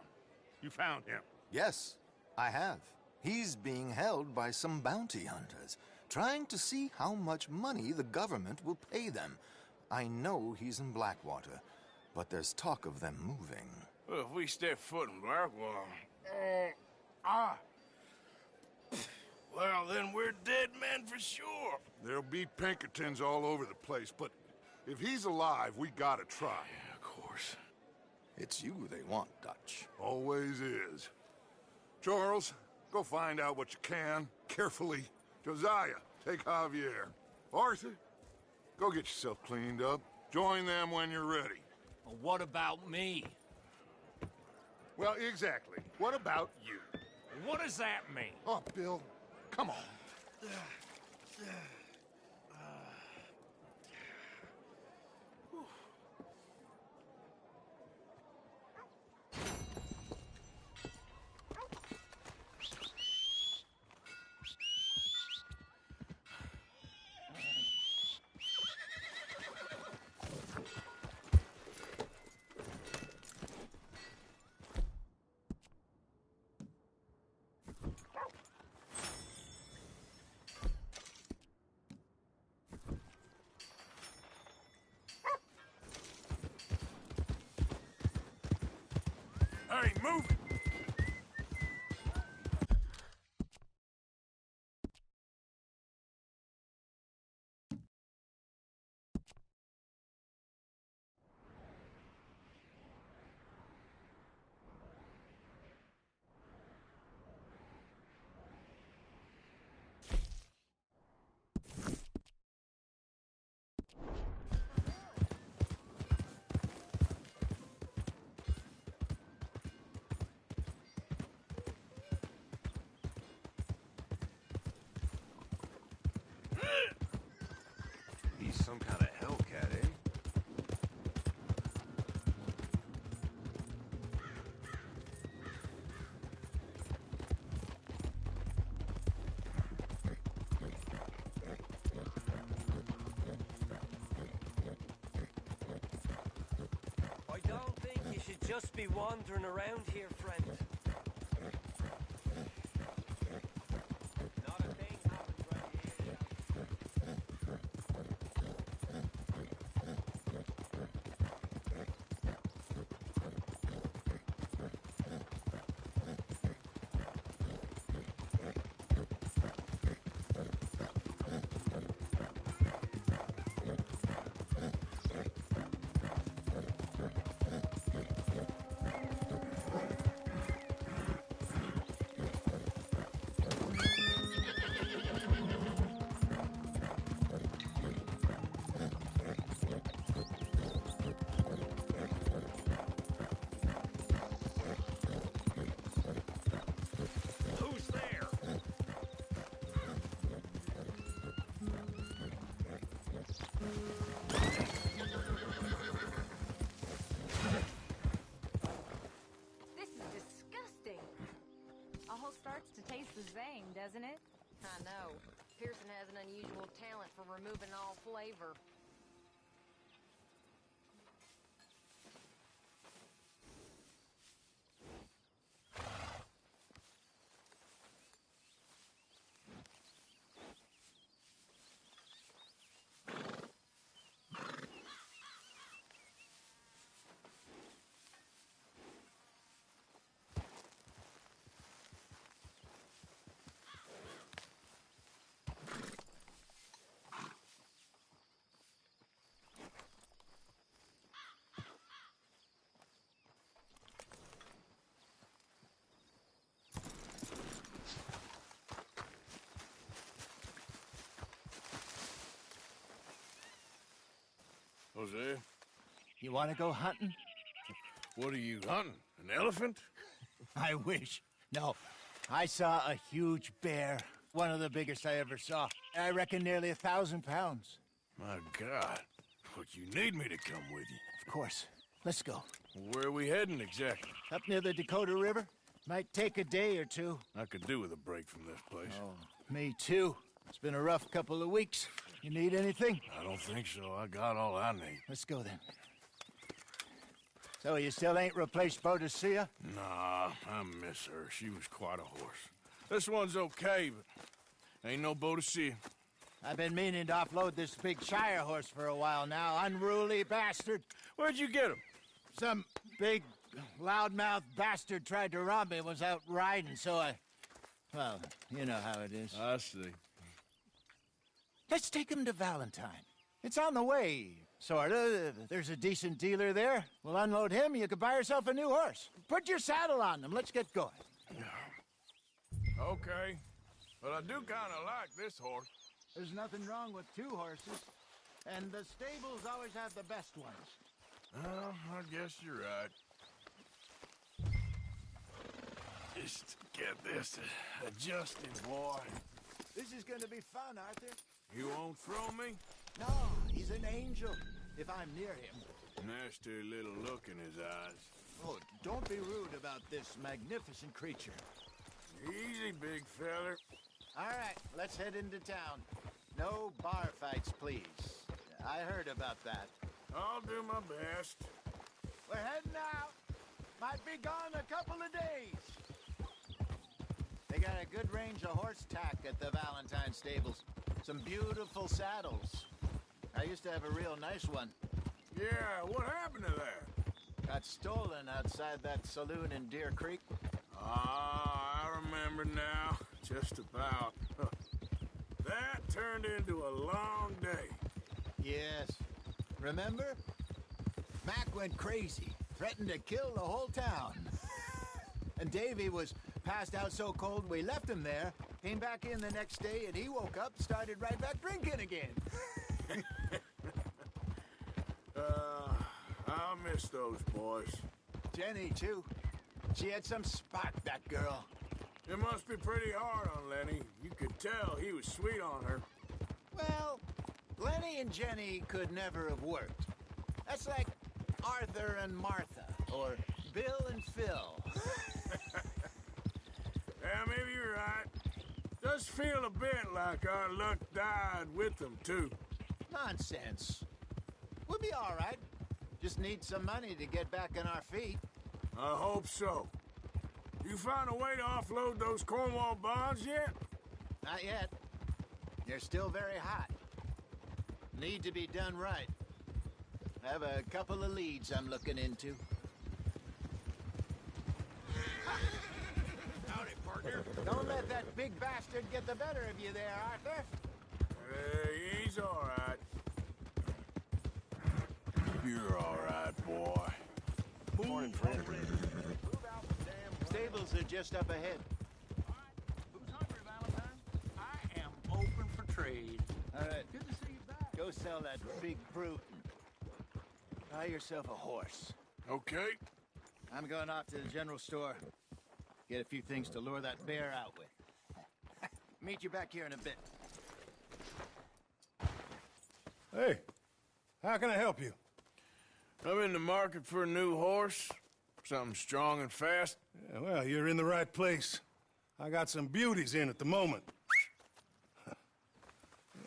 you found him. Yes, I have. He's being held by some bounty hunters, trying to see how much money the government will pay them. I know he's in Blackwater, but there's talk of them moving. Well, if we step foot in Blackwater... Well, then we're dead men for sure. There'll be Pinkertons all over the place, but If he's alive, we gotta try. Yeah, of course. It's you they want, Dutch. Always is. Charles, go find out what you can, carefully. Josiah, take Javier. Arthur, go get yourself cleaned up. Join them when you're ready. Well, what about me? Well, exactly. What about you? What does that mean? Oh, Bill, come on. Hey, move it! He's some kind of hellcat, eh? I don't think you should just be wandering around here, friend. Not a thing happens around here. Who's there? This is disgusting. All starts to taste the same, doesn't it? I know. Pearson has an unusual talent for removing all flavor. Jose, You want to go hunting? what are you hunting? An elephant? I wish. No. I saw a huge bear. One of the biggest I ever saw. I reckon nearly 1,000 pounds. My God. But you need me to come with you. Of course. Let's go. Where are we heading exactly? Up near the Dakota River. Might take a day or two. I could do with a break from this place. Oh, me too. It's been a rough couple of weeks. You need anything? I don't think so. I got all I need. Let's go then. So you still ain't replaced Boadicea? Nah, I miss her. She was quite a horse. This one's okay, but ain't no Boadicea. I've been meaning to offload this big Shire horse for a while now. Unruly bastard. Where'd you get him? Some big, loudmouth bastard tried to rob me and was out riding, so I... Well, you know how it is. I see. Let's take him to Valentine. It's on the way. Sorta. There's a decent dealer there. We'll unload him, you can buy yourself a new horse. Put your saddle on them, let's get going. Okay. But I do kind of like this horse. There's nothing wrong with two horses. And the stables always have the best ones. Well, I guess you're right. Just get this adjusted, boy. This is gonna be fun, Arthur. You won't throw me? No, he's an angel, if I'm near him. Nasty little look in his eyes. Oh, don't be rude about this magnificent creature. Easy, big feller. All right, let's head into town. No bar fights, please. I heard about that. I'll do my best. We're heading out. Might be gone a couple of days. They got a good range of horse tack at the Valentine stables. Some beautiful saddles. I used to have a real nice one. Yeah, what happened to that? Got stolen outside that saloon in Deer Creek. Ah, I remember now. Just about. That turned into a long day. Yes. Remember? Mac went crazy. Threatened to kill the whole town. And Davy was passed out so cold we left him there. Came back in the next day and he woke up, started right back drinking again. I'll miss those boys. Jenny, too. She had some spark, that girl. It must be pretty hard on Lenny. You could tell he was sweet on her. Well, Lenny and Jenny could never have worked. That's like Arthur and Martha, or Bill and Phil. Yeah, maybe you're right. Does feel a bit like our luck died with them, too. Nonsense. We'll be all right. Just need some money to get back on our feet. I hope so. You found a way to offload those Cornwall bonds yet? Not yet. They're still very hot. Need to be done right. I have a couple of leads I'm looking into. Howdy, partner. Don't let that big bastard get the better of you there, Arthur. He's all right. You're all right, boy. Morning, friend. Stables are just up ahead. Who's hungry, Valentine? I am open for trade. All right. Good to see you back. Go sell that big brute. Buy yourself a horse. Okay. I'm going off to the general store. Get a few things to lure that bear out with. Meet you back here in a bit. Hey, how can I help you? I'm in the market for a new horse. Something strong and fast. Yeah, well, you're in the right place. I got some beauties in at the moment.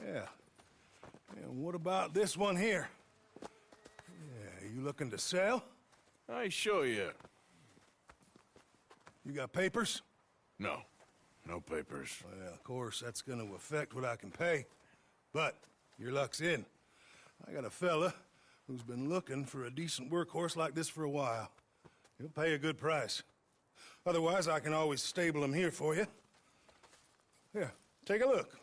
Yeah. And what about this one here? Yeah, you looking to sell? I show you. You got papers? No. No papers. Well, of course, that's gonna affect what I can pay. But your luck's in. I got a fella who's been looking for a decent workhorse like this for a while. He'll pay a good price. Otherwise, I can always stable him here for you. Here, take a look.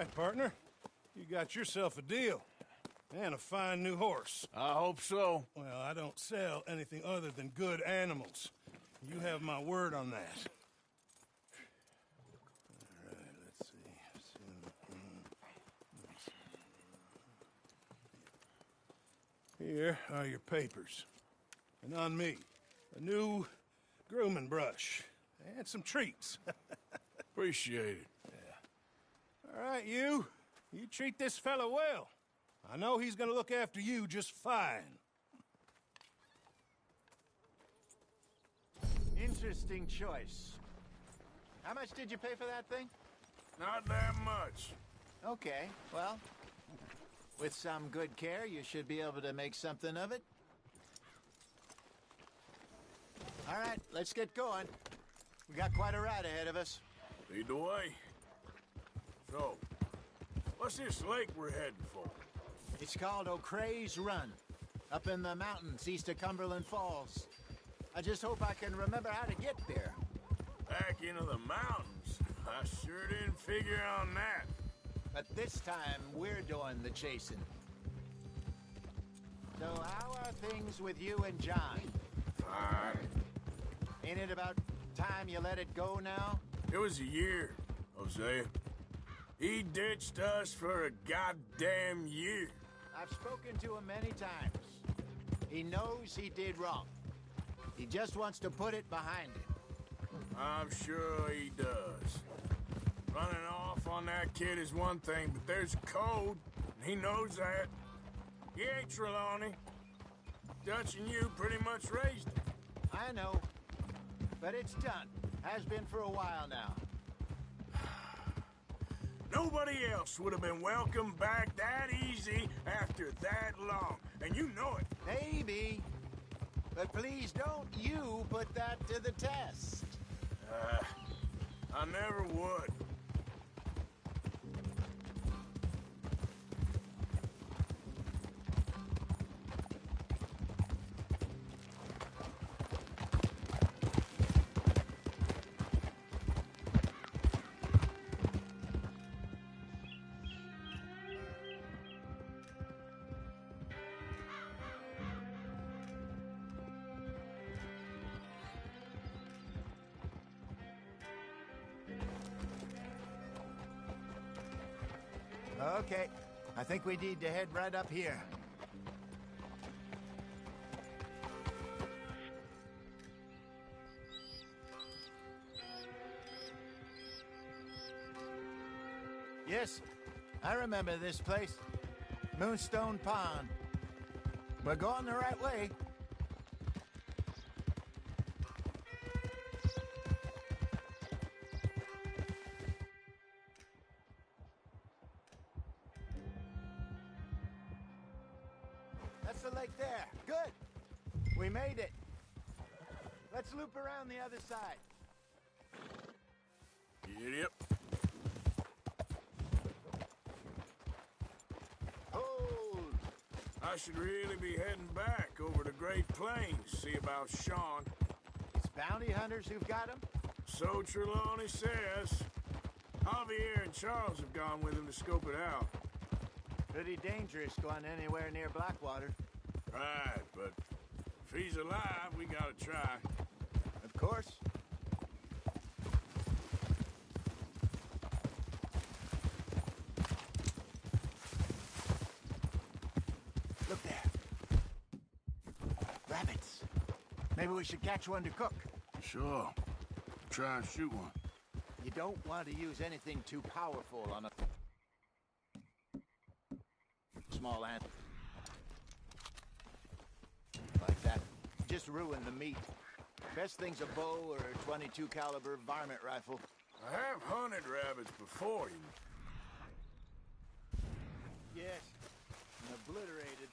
right, partner. You got yourself a deal. And a fine new horse. I hope so. Well, I don't sell anything other than good animals. You have my word on that. All right, let's see. Here are your papers. And on me, a new grooming brush. And some treats. Appreciate it. Yeah. All right, you. You treat this fella well. I know he's gonna look after you just fine. Interesting choice. How much did you pay for that thing? Not that much. Okay, well, with some good care, you should be able to make something of it. All right, let's get going. We got quite a ride ahead of us. Lead the way. So, what's this lake we're heading for? It's called O'Creagh's Run, up in the mountains east of Cumberland Falls. I just hope I can remember how to get there. Back into the mountains? I sure didn't figure on that. But this time, we're doing the chasing. So how are things with you and John? Fine. Ain't it about time you let it go now? It was a year, Hosea. He ditched us for a goddamn year. I've spoken to him many times. He knows he did wrong. He just wants to put it behind him. I'm sure he does. Running off on that kid is one thing, but there's a code, and he knows that. He ain't Trelawney. Dutch and you pretty much raised him. I know, but it's done. Has been for a while now. Nobody else would have been welcomed back that easy after that long, and you know it. Maybe. But please don't you put that to the test. I never would. Okay, I think we need to head right up here. Yes, I remember this place. Moonstone Pond. We're going the right way. That's the lake there. Good. We made it. Let's loop around the other side. Yep. Hold. I should really be heading back over to Great Plains, see about Sean. It's bounty hunters who've got him? So Trelawney says. Javier and Charles have gone with him to scope it out. Pretty dangerous going anywhere near Blackwater. Right, but if he's alive, we gotta try. Of course. Look there. Rabbits. Maybe we should catch one to cook. Sure. Try and shoot one. You don't want to use anything too powerful on a small ant like that. Just ruin the meat. Best thing's a bow or a .22 caliber varmint rifle. I have hunted rabbits before, you know. Yes, and obliterated.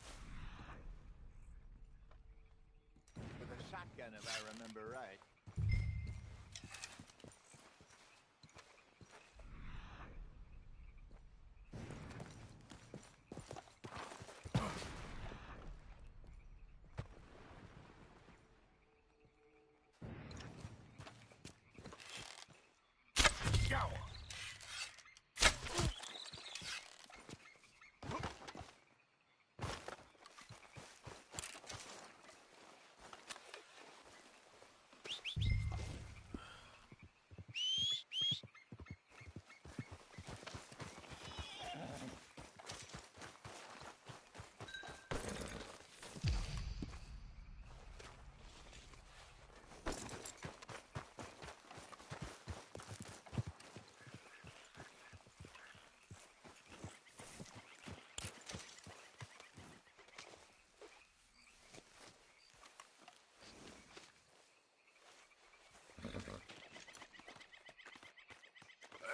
With a shotgun, if I remember right.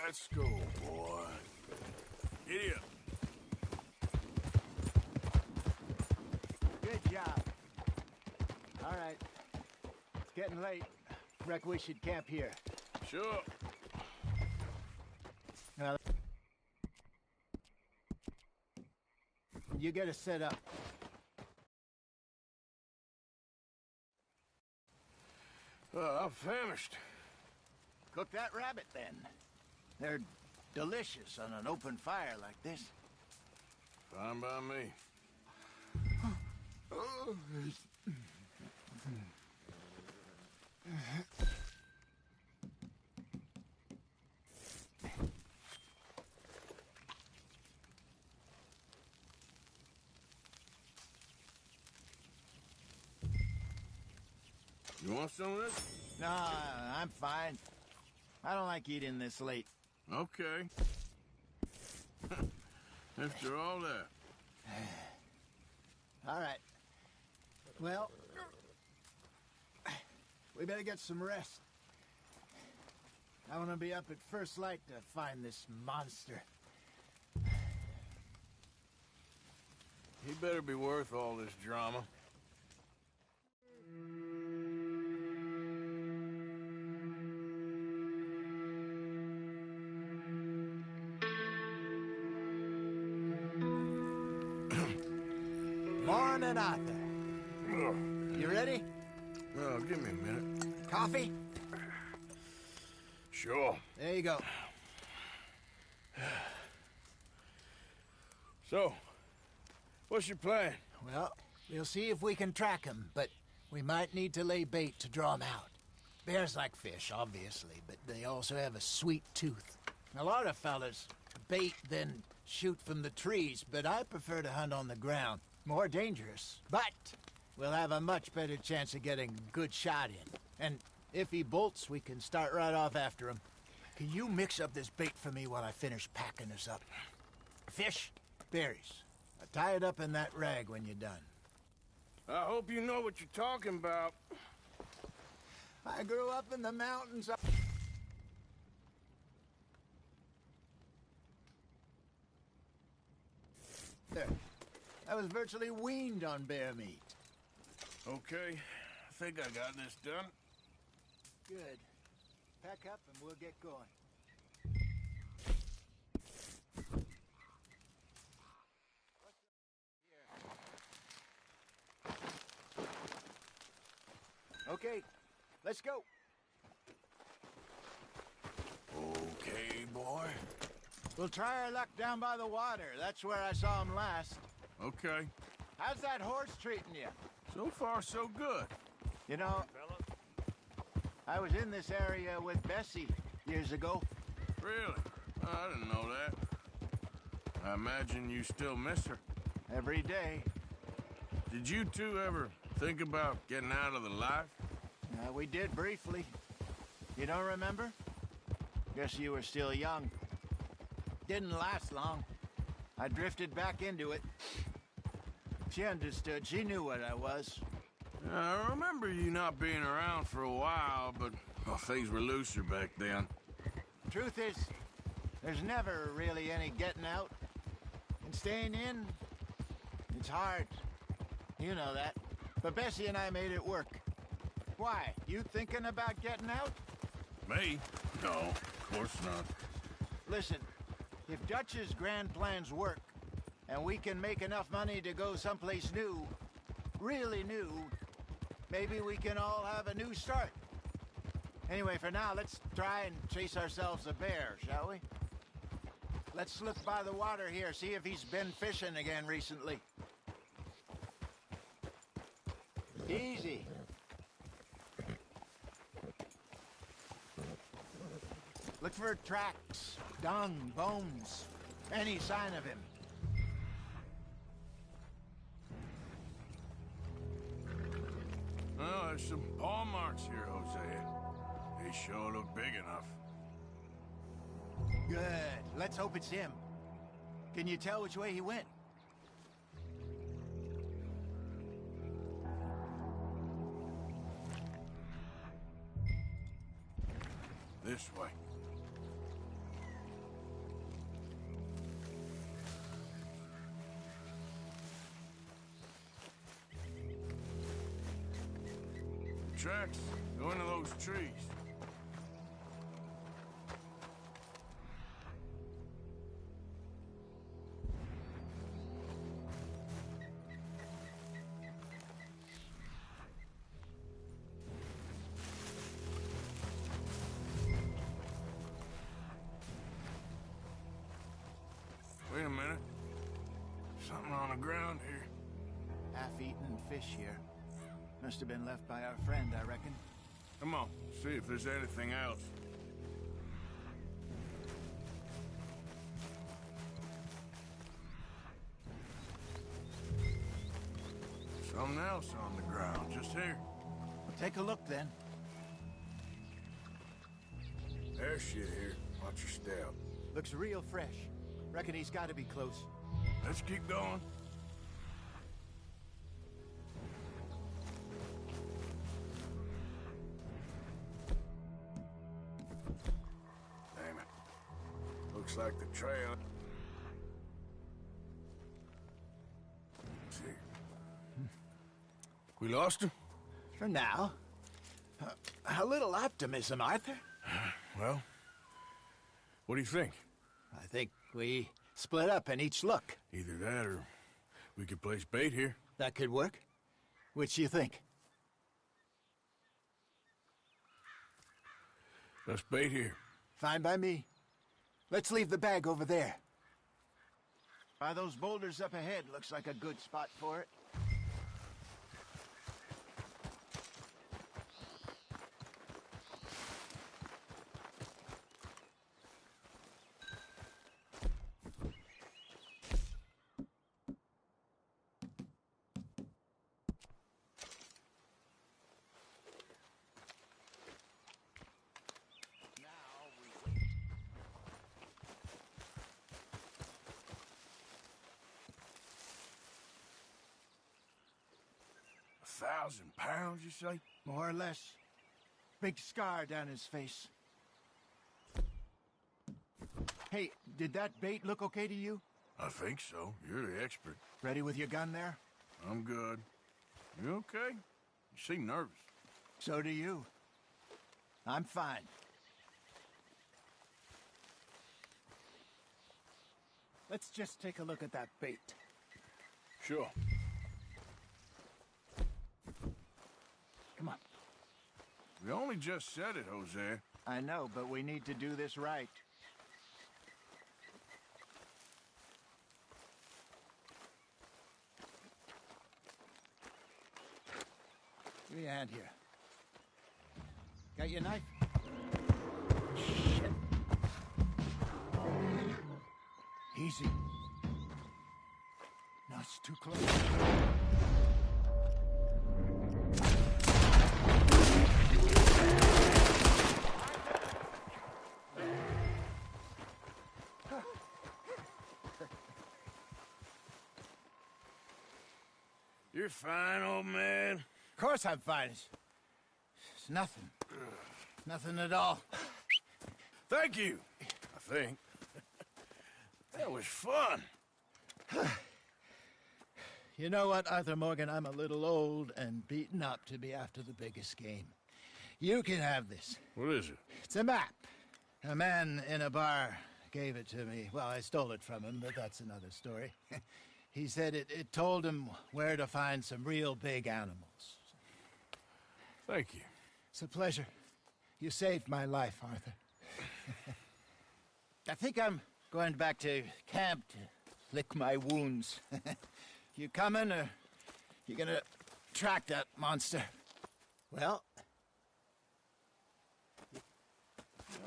Let's go, boy. Giddy up. Good job. All right. It's getting late. Reckon we should camp here. Sure. Now, you get us set up. I'm famished. Cook that rabbit, then. They're delicious on an open fire like this. Fine by me. You want some of this? No, I'm fine. I don't like eating this late. Okay. After all that. All right. Well, we better get some rest. I want to be up at first light to find this monster. He better be worth all this drama. Morning, Arthur. You ready? Oh, give me a minute. Coffee? Sure. There you go. So, what's your plan? Well, we'll see if we can track him, but we might need to lay bait to draw him out. Bears like fish, obviously, but they also have a sweet tooth. A lot of fellas bait, then shoot from the trees, but I prefer to hunt on the ground. More dangerous, but we'll have a much better chance of getting a good shot in. And if he bolts, we can start right off after him. Can you mix up this bait for me while I finish packing this up? Fish, berries. Tie it up in that rag when you're done. I hope you know what you're talking about. I grew up in the mountains. There. I was virtually weaned on bear meat. Okay, I think I got this done. Good. Pack up and we'll get going. Okay, let's go. Okay, boy. We'll try our luck down by the water. That's where I saw him last. Okay. How's that horse treating you? So far, so good. You know, I was in this area with Bessie years ago. Really? Oh, I didn't know that. I imagine you still miss her. Every day. Did you two ever think about getting out of the life? We did briefly. You don't remember? Guess you were still young. Didn't last long. I drifted back into it. She understood. She knew what I was. I remember you not being around for a while, but well, things were looser back then. Truth is, there's never really any getting out. And staying in, it's hard. You know that. But Bessie and I made it work. Why? You thinking about getting out? Me? No, of course not. Listen, if Dutch's grand plans work, and we can make enough money to go someplace new, really new, maybe we can all have a new start. Anyway, for now, let's try and chase ourselves a bear, shall we? Let's look by the water here, see if he's been fishing again recently. Easy. Look for tracks, dung, bones, any sign of him. Well, there's some paw marks here, Hosea. They sure look big enough. Good. Let's hope it's him. Can you tell which way he went? This way. tracks go into those trees. Wait a minute. Something on the ground here. Half-eaten fish here. Must have been left by our friend, I reckon. Come on, see if there's anything else. Something else on the ground, just here. Take a look, then. There's shit here. Watch your step. Looks real fresh. Reckon he's got to be close. Let's keep going. Damn it. Looks like the trail. Let's see. We lost him? For now. A little optimism, Arthur. Well, what do you think? I think we split up and each look. Either that or we could place bait here. That could work. Which do you think? Let's bait here. Fine by me. Let's leave the bag over there. By those boulders up ahead, looks like a good spot for it. £1,000, you say? More or less. Big scar down his face. Hey, did that bait look okay to you? I think so. You're the expert. Ready with your gun there? I'm good. You okay? You seem nervous. So do you. I'm fine. Let's just take a look at that bait. Sure. Come on. We only just said it, Jose. I know, but we need to do this right. Give me a hand here. Got your knife? Shit. Easy. No, it's too close. You're fine, old man. Of course I'm fine. It's nothing. Nothing at all. Thank you, I think. That was fun. You know what, Arthur Morgan? I'm a little old and beaten up to be after the biggest game. You can have this. What is it? It's a map. A man in a bar gave it to me. Well, I stole it from him, but that's another story. He said it told him where to find some real big animals. Thank you. It's a pleasure. You saved my life, Arthur. I think I'm going back to camp to lick my wounds. You coming, or you gonna track that monster? Well,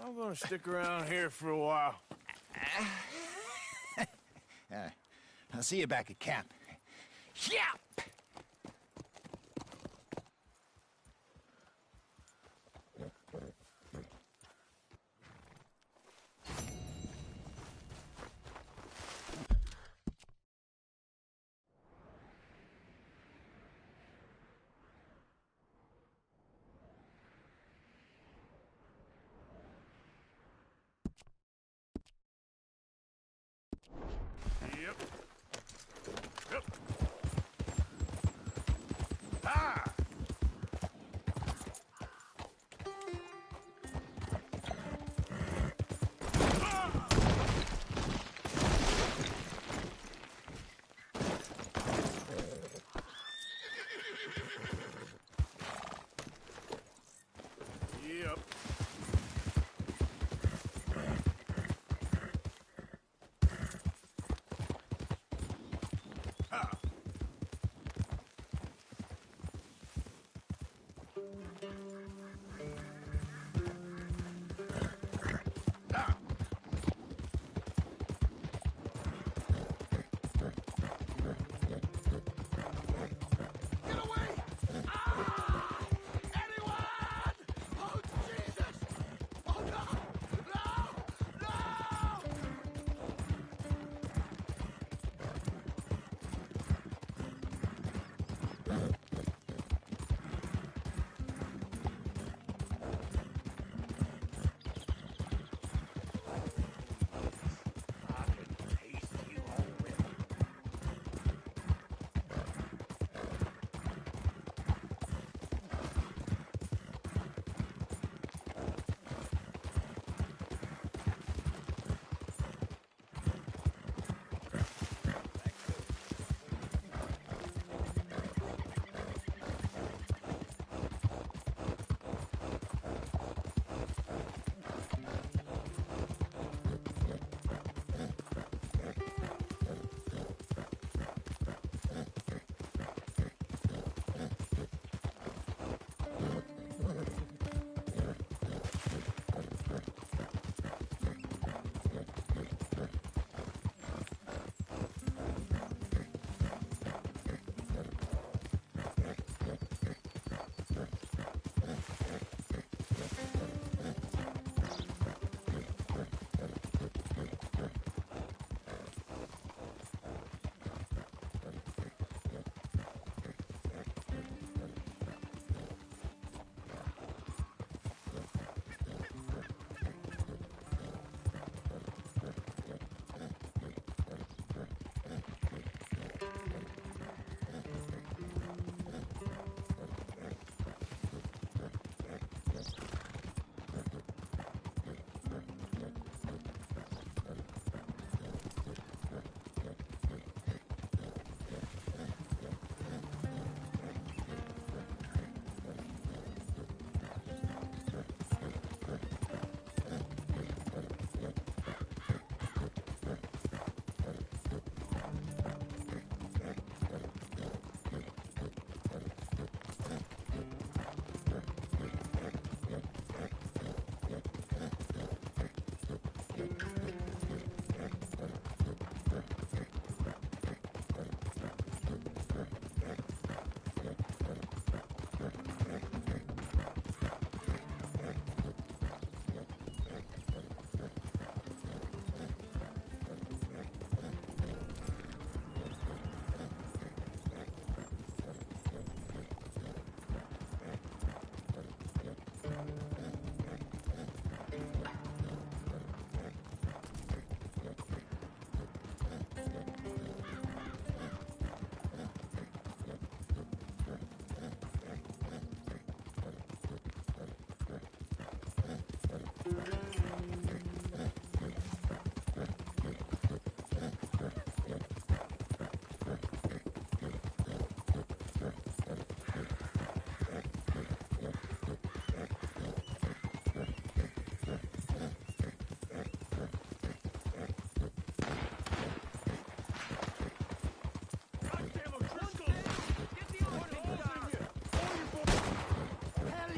I'm gonna stick around here for a while. I'll see you back at camp. Yeah! Yep. Yep. Ah!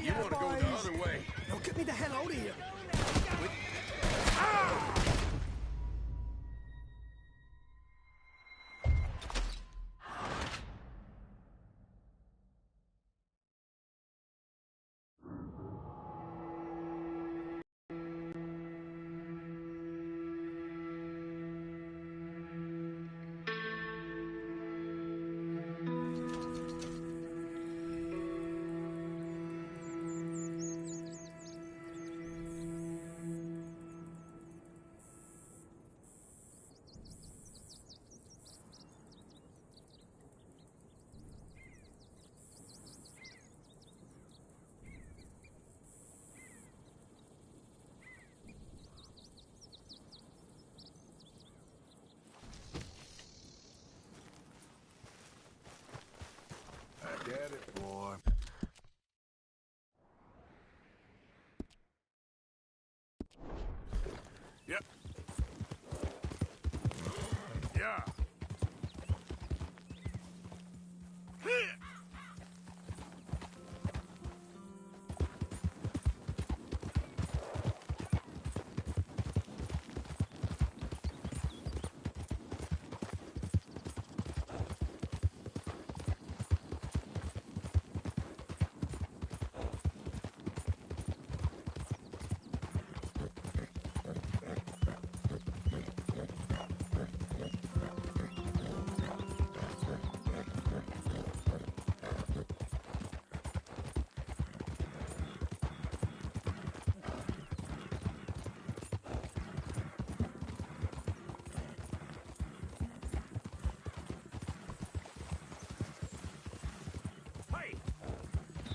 You want to go the other way. Now get me the hell out of here. Get it, boy. Yep. Yeah. Hey!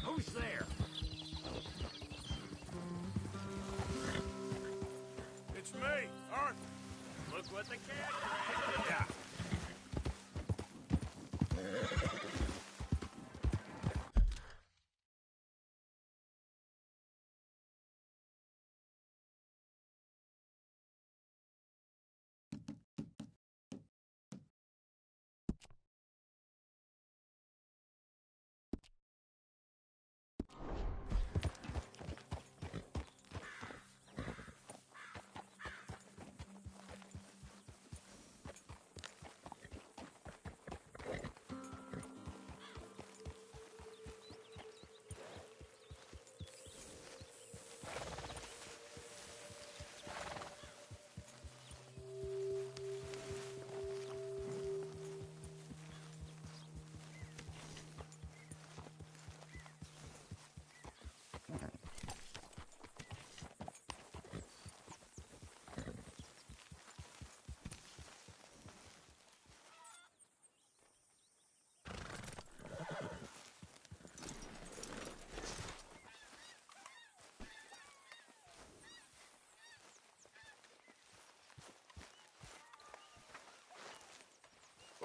Who's there? It's me, Arthur. Look what the cat dragged. Yeah.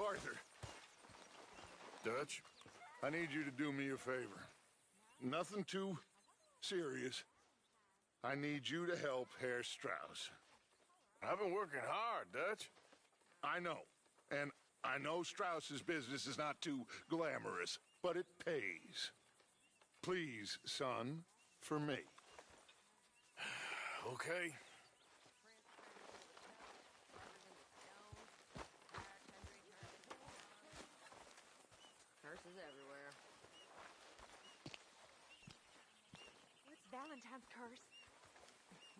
Arthur. Dutch, I need you to do me a favor. Nothing too serious. I need you to help Herr Strauss. I've been working hard, Dutch. I know. And I know Strauss's business is not too glamorous, but it pays. Please, son, for me. Okay. Curses everywhere. What's Valentine's curse?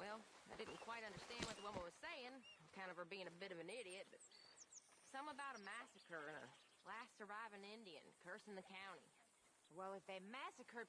Well, I didn't quite understand what the woman was saying. Kind of her being a bit of an idiot, but something about a massacre and a last surviving Indian cursing the county. Well, if they massacred